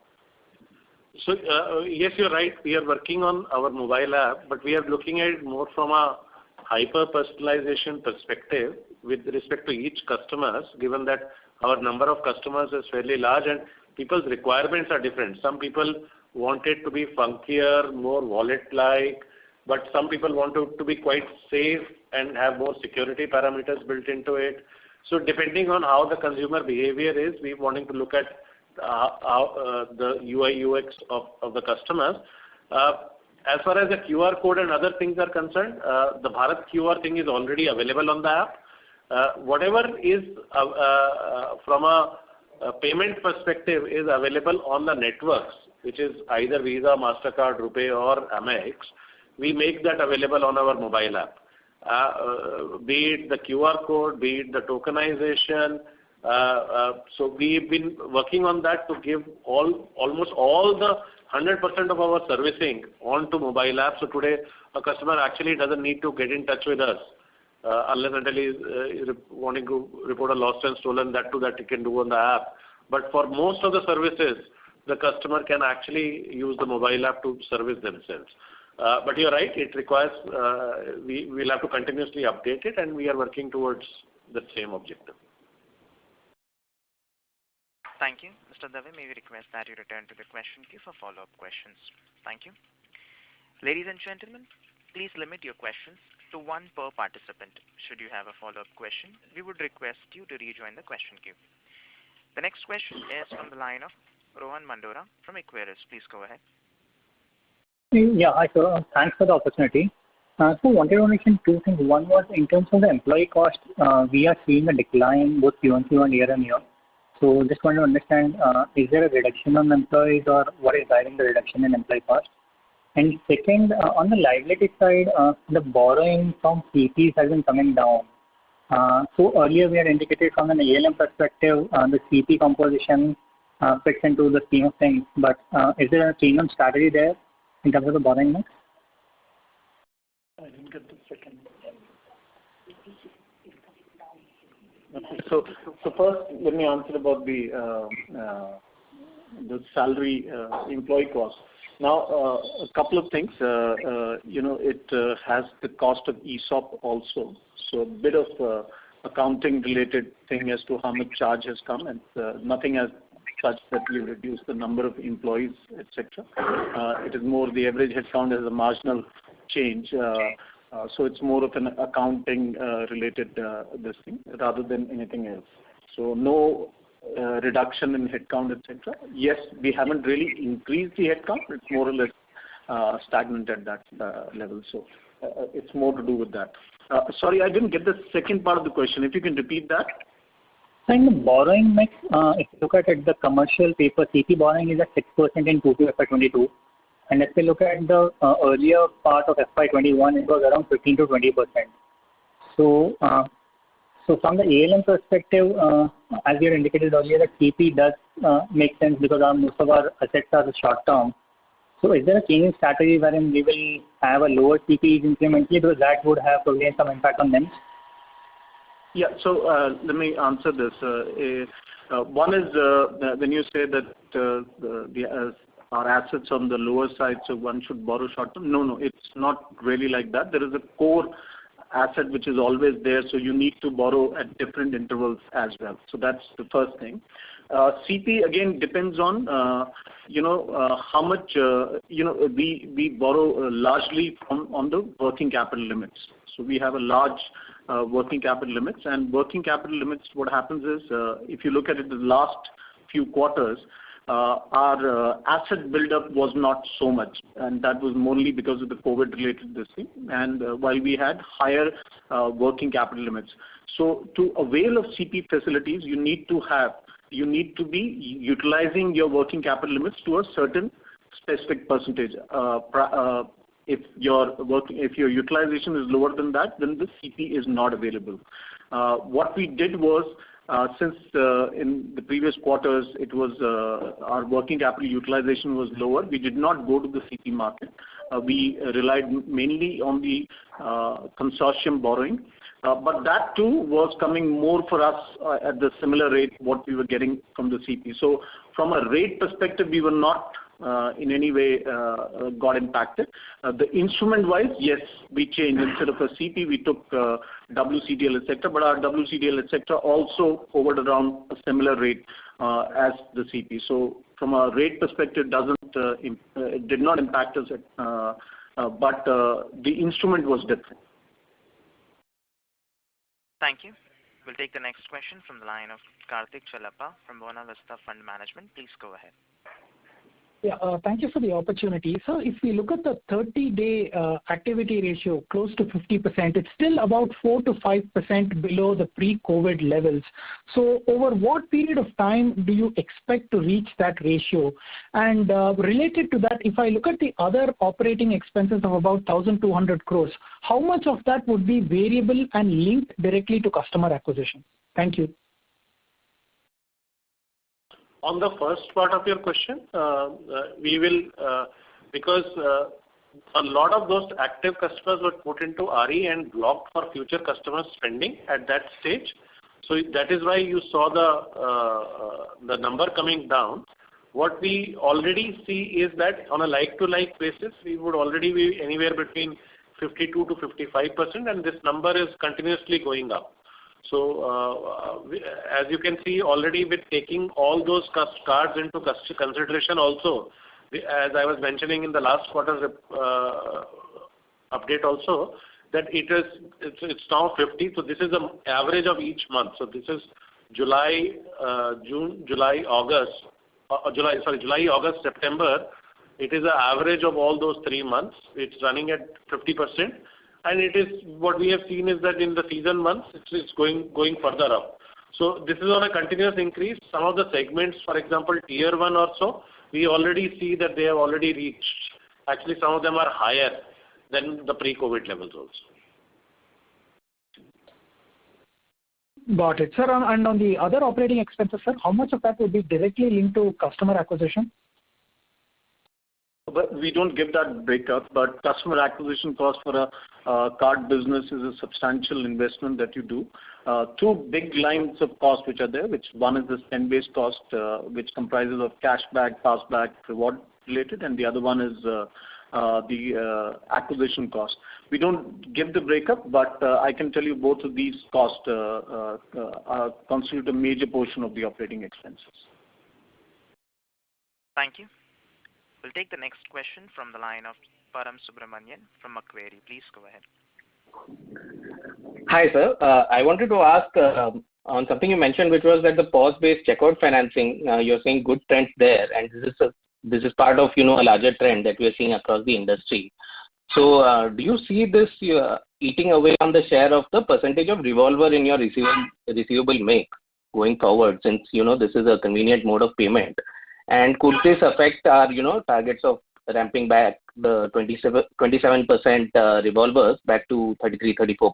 So, yes, you're right. We are working on our mobile app, but we are looking at it more from a hyper-personalization perspective with respect to each customer, given that our number of customers is fairly large and people's requirements are different. Some people want it to be funkier, more wallet-like, but some people want it to be quite safe and have more security parameters built into it. So depending on how the consumer behavior is, we're wanting to look at the UI UX of the customers. As far as the QR code and other things are concerned, the Bharat QR thing is already available on the app. Whatever is from a payment perspective is available on the networks, which is either Visa, MasterCard, RuPay or Amex, we make that available on our mobile app. Be it the QR code, be it the tokenization. So we've been working on that to give almost all the 100% of our servicing onto mobile app. So today, a customer actually doesn't need to get in touch with us unless until he's wanting to report a lost and stolen, that too that he can do on the app. But for most of the services, the customer can actually use the mobile app to service themselves. But you're right, it requires, we'll have to continuously update it, and we are working towards the same objective. Thank you. Mr. Dave, may we request that you return to the question queue for follow-up questions. Thank you. Ladies and gentlemen, please limit your questions to one per participant. Should you have a follow-up question, we would request you to rejoin the question queue. The next question is from the line of Rohan Mandora from Equirus. Please go ahead. Yeah, hi sir. Thanks for the opportunity. So wanted to mention two things. One was in terms of the employee cost, we are seeing a decline both Q-on-Q and year-on-year. So just want to understand, is there a reduction on employees, or what is driving the reduction in employee cost? And second, on the liability side, the borrowing from CPs has been coming down. So earlier we had indicated from an ALM perspective, the CP composition fits into the scheme of things, but is there a change in strategy there in terms of the borrowing mix? I didn't get the second. So first, let me answer about the salary employee cost. Now, a couple of things. It has the cost of ESOP also. So a bit of accounting related thing as to how much charge has come, and nothing as such that we reduce the number of employees, etc. It is more the average headcount as a marginal change. So it's more of an accounting related this thing rather than anything else. So no reduction in headcount, etc. Yes, we haven't really increased the headcount. It's more or less stagnant at that level. So it's more to do with that. Sorry, I didn't get the second part of the question. If you can repeat that. So in the borrowing mix, if you look at it, the commercial paper CP borrowing is at 6% in Q2 FY22. And if we look at the earlier part of FY21, it was around 15 to 20%. So, so from the ALM perspective, as you had indicated earlier, that CP does make sense because most of our assets are short term. So is there a change in strategy wherein we will have a lower CP incrementally because that would have probably some impact on them? Yeah, so let me answer this. One is when you say that our assets on the lower side, so one should borrow short term. No, it's not really like that. There is a core asset which is always there, so you need to borrow at different intervals as well. So that's the first thing. CP again depends on how much we borrow largely on the working capital limits. So we have a large working capital limits, and working capital limits. What happens is if you look at it, the last few quarters, our asset buildup was not so much, and that was mainly because of the COVID-related this thing. And while we had higher working capital limits, so to avail of CP facilities, you need to be utilizing your working capital limits to a certain specific percentage. If your utilization is lower than that, then the CP is not available. What we did was, since in the previous quarters it was our working capital utilization was lower, we did not go to the CP market. We relied mainly on the consortium borrowing. But that too was coming more for us at the similar rate what we were getting from the CP. So from a rate perspective, we were not in any way got impacted. The instrument wise, yes, we changed. Instead of a CP, we took WCDL, etc. But our WCDL, etc. also hovered around a similar rate as the CP. So from a rate perspective, it did not impact us, but the instrument was different. Thank you. We'll take the next question from the line of Karthik Chalapa from Buena Vista Fund Management. Please go ahead. Yeah, thank you for the opportunity. So if we look at the 30-day activity ratio close to 50%, it's still about 4 to 5% below the pre-COVID levels. So over what period of time do you expect to reach that ratio? And related to that, if I look at the other operating expenses of about 1,200 crores, how much of that would be variable and linked directly to customer acquisition? Thank you. On the first part of your question, we will, because a lot of those active customers were put into RE and blocked for future customer spending at that stage. So that is why you saw the number coming down. What we already see is that on a like-to-like basis, we would already be anywhere between 52 to 55%, and this number is continuously going up. So as you can see already, with taking all those cards into consideration also, as I was mentioning in the last quarter's update also, that it's now 50. So this is the average of each month. So this is July, August, September. It is an average of all those 3 months. It's running at 50%. And it is what we have seen is that in the season months, it's going further up. So this is on a continuous increase. Some of the segments, for example, tier 1 or so, we already see that they have already reached. Actually, some of them are higher than the pre-COVID levels also. Got it, sir. And on the other operating expenses, sir, how much of that would be directly linked to customer acquisition? But we don't give that breakup, but customer acquisition cost for a card business is a substantial investment that you do. Two big lines of cost which are there, which one is the spend-based cost, which comprises of cashback, passback, reward related, and the other one is the acquisition cost. We don't give the breakup, but I can tell you both of these costs constitute a major portion of the operating expenses. Thank you. We'll take the next question from the line of Param Subramanian from Macquarie. Please go ahead. Hi, sir. I wanted to ask on something you mentioned, which was that the POS-based checkout financing, you're seeing good trends there, and this is part of a larger trend that we are seeing across the industry. So, do you see this eating away on the share of the percentage of revolver in your receivable mix going forward, since this is a convenient mode of payment? And could this affect our targets of ramping back the 27% revolvers back to 33-34%?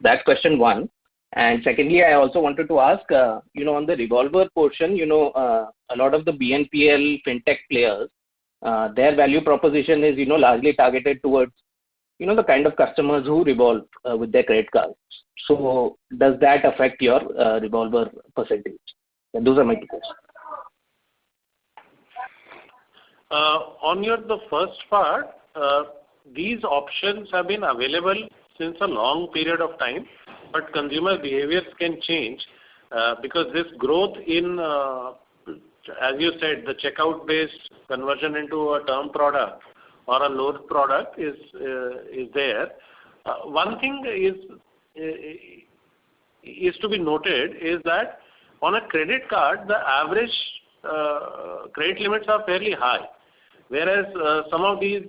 That's question one. And secondly, I also wanted to ask, on the revolver portion, a lot of the BNPL fintech players, their value proposition is largely targeted towards the kind of customers who revolve with their credit cards. So does that affect your revolver percentage? And those are my two questions. On the first part, these options have been available since a long period of time, but consumer behaviors can change because this growth in, as you said, the checkout-based conversion into a term product or a loan product is there. One thing is to be noted is that on a credit card, the average credit limits are fairly high. Whereas some of these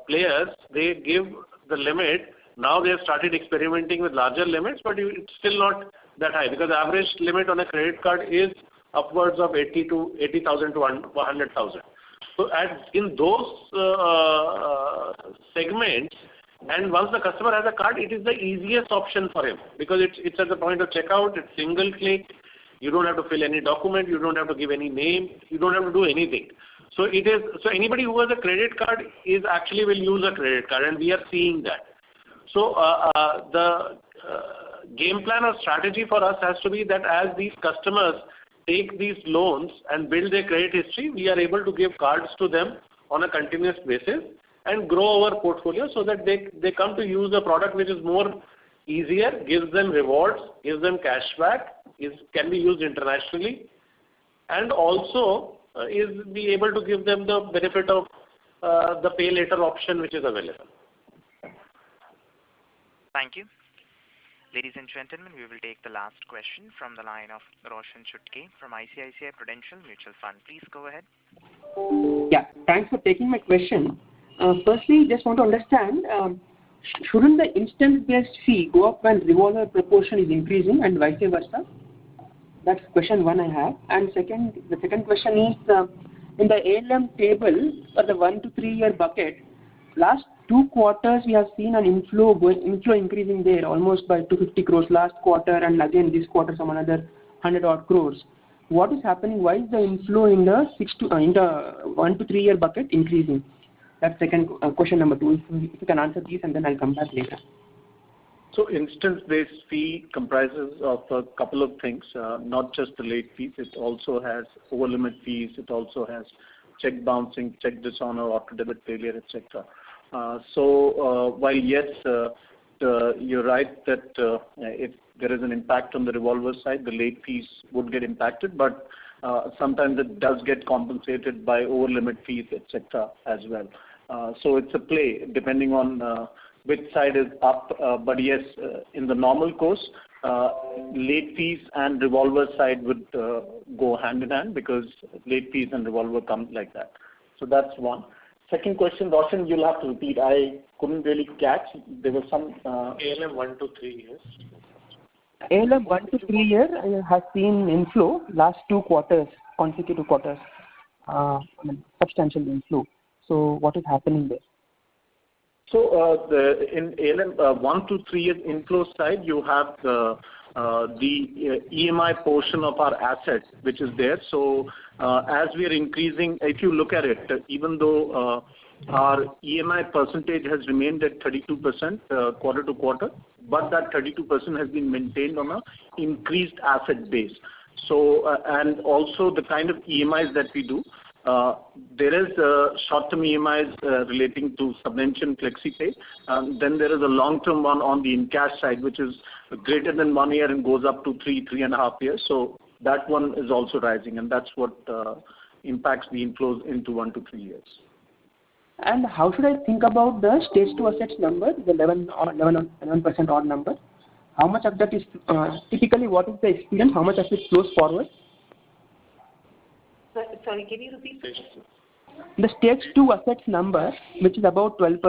players, they give the limit. Now they have started experimenting with larger limits, but it's still not that high because the average limit on a credit card is upwards of 80,000 to 100,000. So in those segments, and once the customer has a card, it is the easiest option for him because it's at the point of checkout. It's single click. You don't have to fill any document. You don't have to give any name. You don't have to do anything. So anybody who has a credit card will use a credit card, and we are seeing that. So the game plan or strategy for us has to be that as these customers take these loans and build their credit history, we are able to give cards to them on a continuous basis and grow our portfolio so that they come to use a product which is more easier, gives them rewards, gives them cashback, can be used internationally, and also is be able to give them the benefit of the pay later option which is available. Thank you. Ladies and gentlemen, we will take the last question from the line of Roshan Chutke from ICICI Prudential Mutual Fund. Please go ahead. Yeah, thanks for taking my question. Firstly, just want to understand, shouldn't the instance-based fee go up when revolver proportion is increasing and vice versa? That's question one I have. And the second question is, in the ALM table for the 1 to 3 year bucket, last 2 quarters we have seen an inflow increasing there almost by 250 crores last quarter, and again this quarter some another 100 odd crores. What is happening? Why is the inflow in the 1 to 3 year bucket increasing? That's question number 2. If you can answer these, and then I'll come back later. So instance-based fee comprises of a couple of things, not just the late fees. It also has over-limit fees. It also has check bouncing, check dishonor, auto-debit failure, etc. While yes, you're right that if there is an impact on the revolver side, the late fees would get impacted, but sometimes it does get compensated by over-limit fees, etc. as well. So it's a play depending on which side is up, but yes, in the normal course, late fees and revolver side would go hand in hand because late fees and revolver come like that. So that's one. Second question, Roshan, you'll have to repeat. I couldn't really catch. There was some ALM 1 to 3 years. ALM 1 to 3 year has seen inflow last 2 quarters, consecutive quarters, substantial inflow. So what is happening there? So in ALM 1 to 3 years inflow side, you have the the EMI portion of our assets, which is there. So as we are increasing, if you look at it, even though our EMI percentage has remained at 32% quarter to quarter, but that 32% has been maintained on a increased asset base. So and also the kind of EMIs that we do, there is short-term EMIs relating to subvention FlexiPay. Then there is a long-term one on the in-cash side, which is greater than 1 year and goes up to 3.5 years. So that one is also rising, and that's what impacts the inflows into 1 to 3 years. And how should I think about the stage 2 assets number, the 11% odd number? How much of that is typically what is the experience? How much of it flows forward? Sorry, can you repeat? The stage 2 assets number, which is about 12%,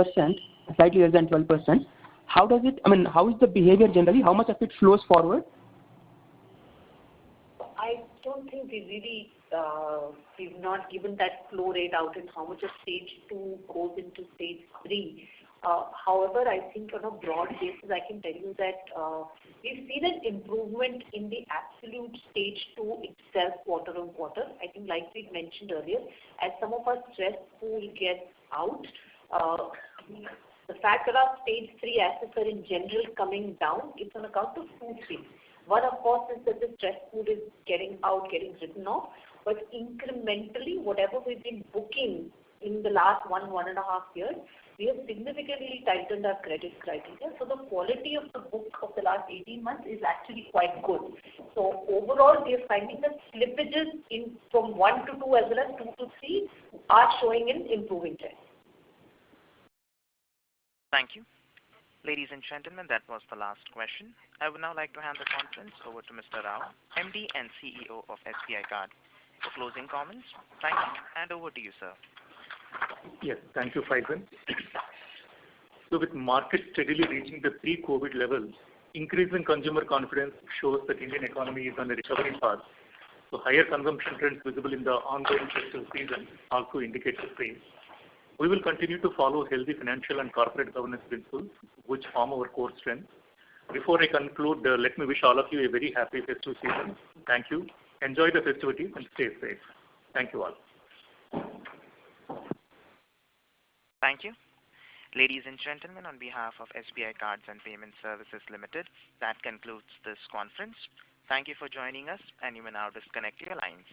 slightly less than 12%. How does it? I mean, how is the behavior generally? How much of it flows forward? I don't think we really, we've not given that flow rate out and how much of stage 2 goes into stage 3. However, I think on a broad basis, I can tell you that we've seen an improvement in the absolute stage 2 itself quarter on quarter. I think like we mentioned earlier, as some of our stress pool gets out, the fact that our stage 3 assets are in general coming down, it's on account of 2 things. One, of course, is that the stress pool is getting out, getting written off, but incrementally, whatever we've been booking in the last 1.5 years, we have significantly tightened our credit criteria. So the quality of the book of the last 18 months is actually quite good. So overall, we are finding that slippages in from 1 to 2 as well as 2 to 3 are showing an improving trend. Thank you. Ladies and gentlemen, that was the last question. I would now like to hand the conference over to Mr. Rao, MD and CEO of SBI Card, for closing comments. Thank you, and over to you, sir. Yes, thank you, Faizan. So with markets steadily reaching the pre-COVID levels, increasing consumer confidence shows that Indian economy is on a recovery path. So higher consumption trends visible in the ongoing festive season also indicate the same. We will continue to follow healthy financial and corporate governance principles, which form our core strength. Before I conclude, let me wish all of you a very happy festive season. Thank you. Enjoy the festivities and stay safe. Thank you all. Thank you. Ladies and gentlemen, on behalf of SBI Cards and Payment Services Limited, that concludes this conference. Thank you for joining us, and you may now disconnect your lines.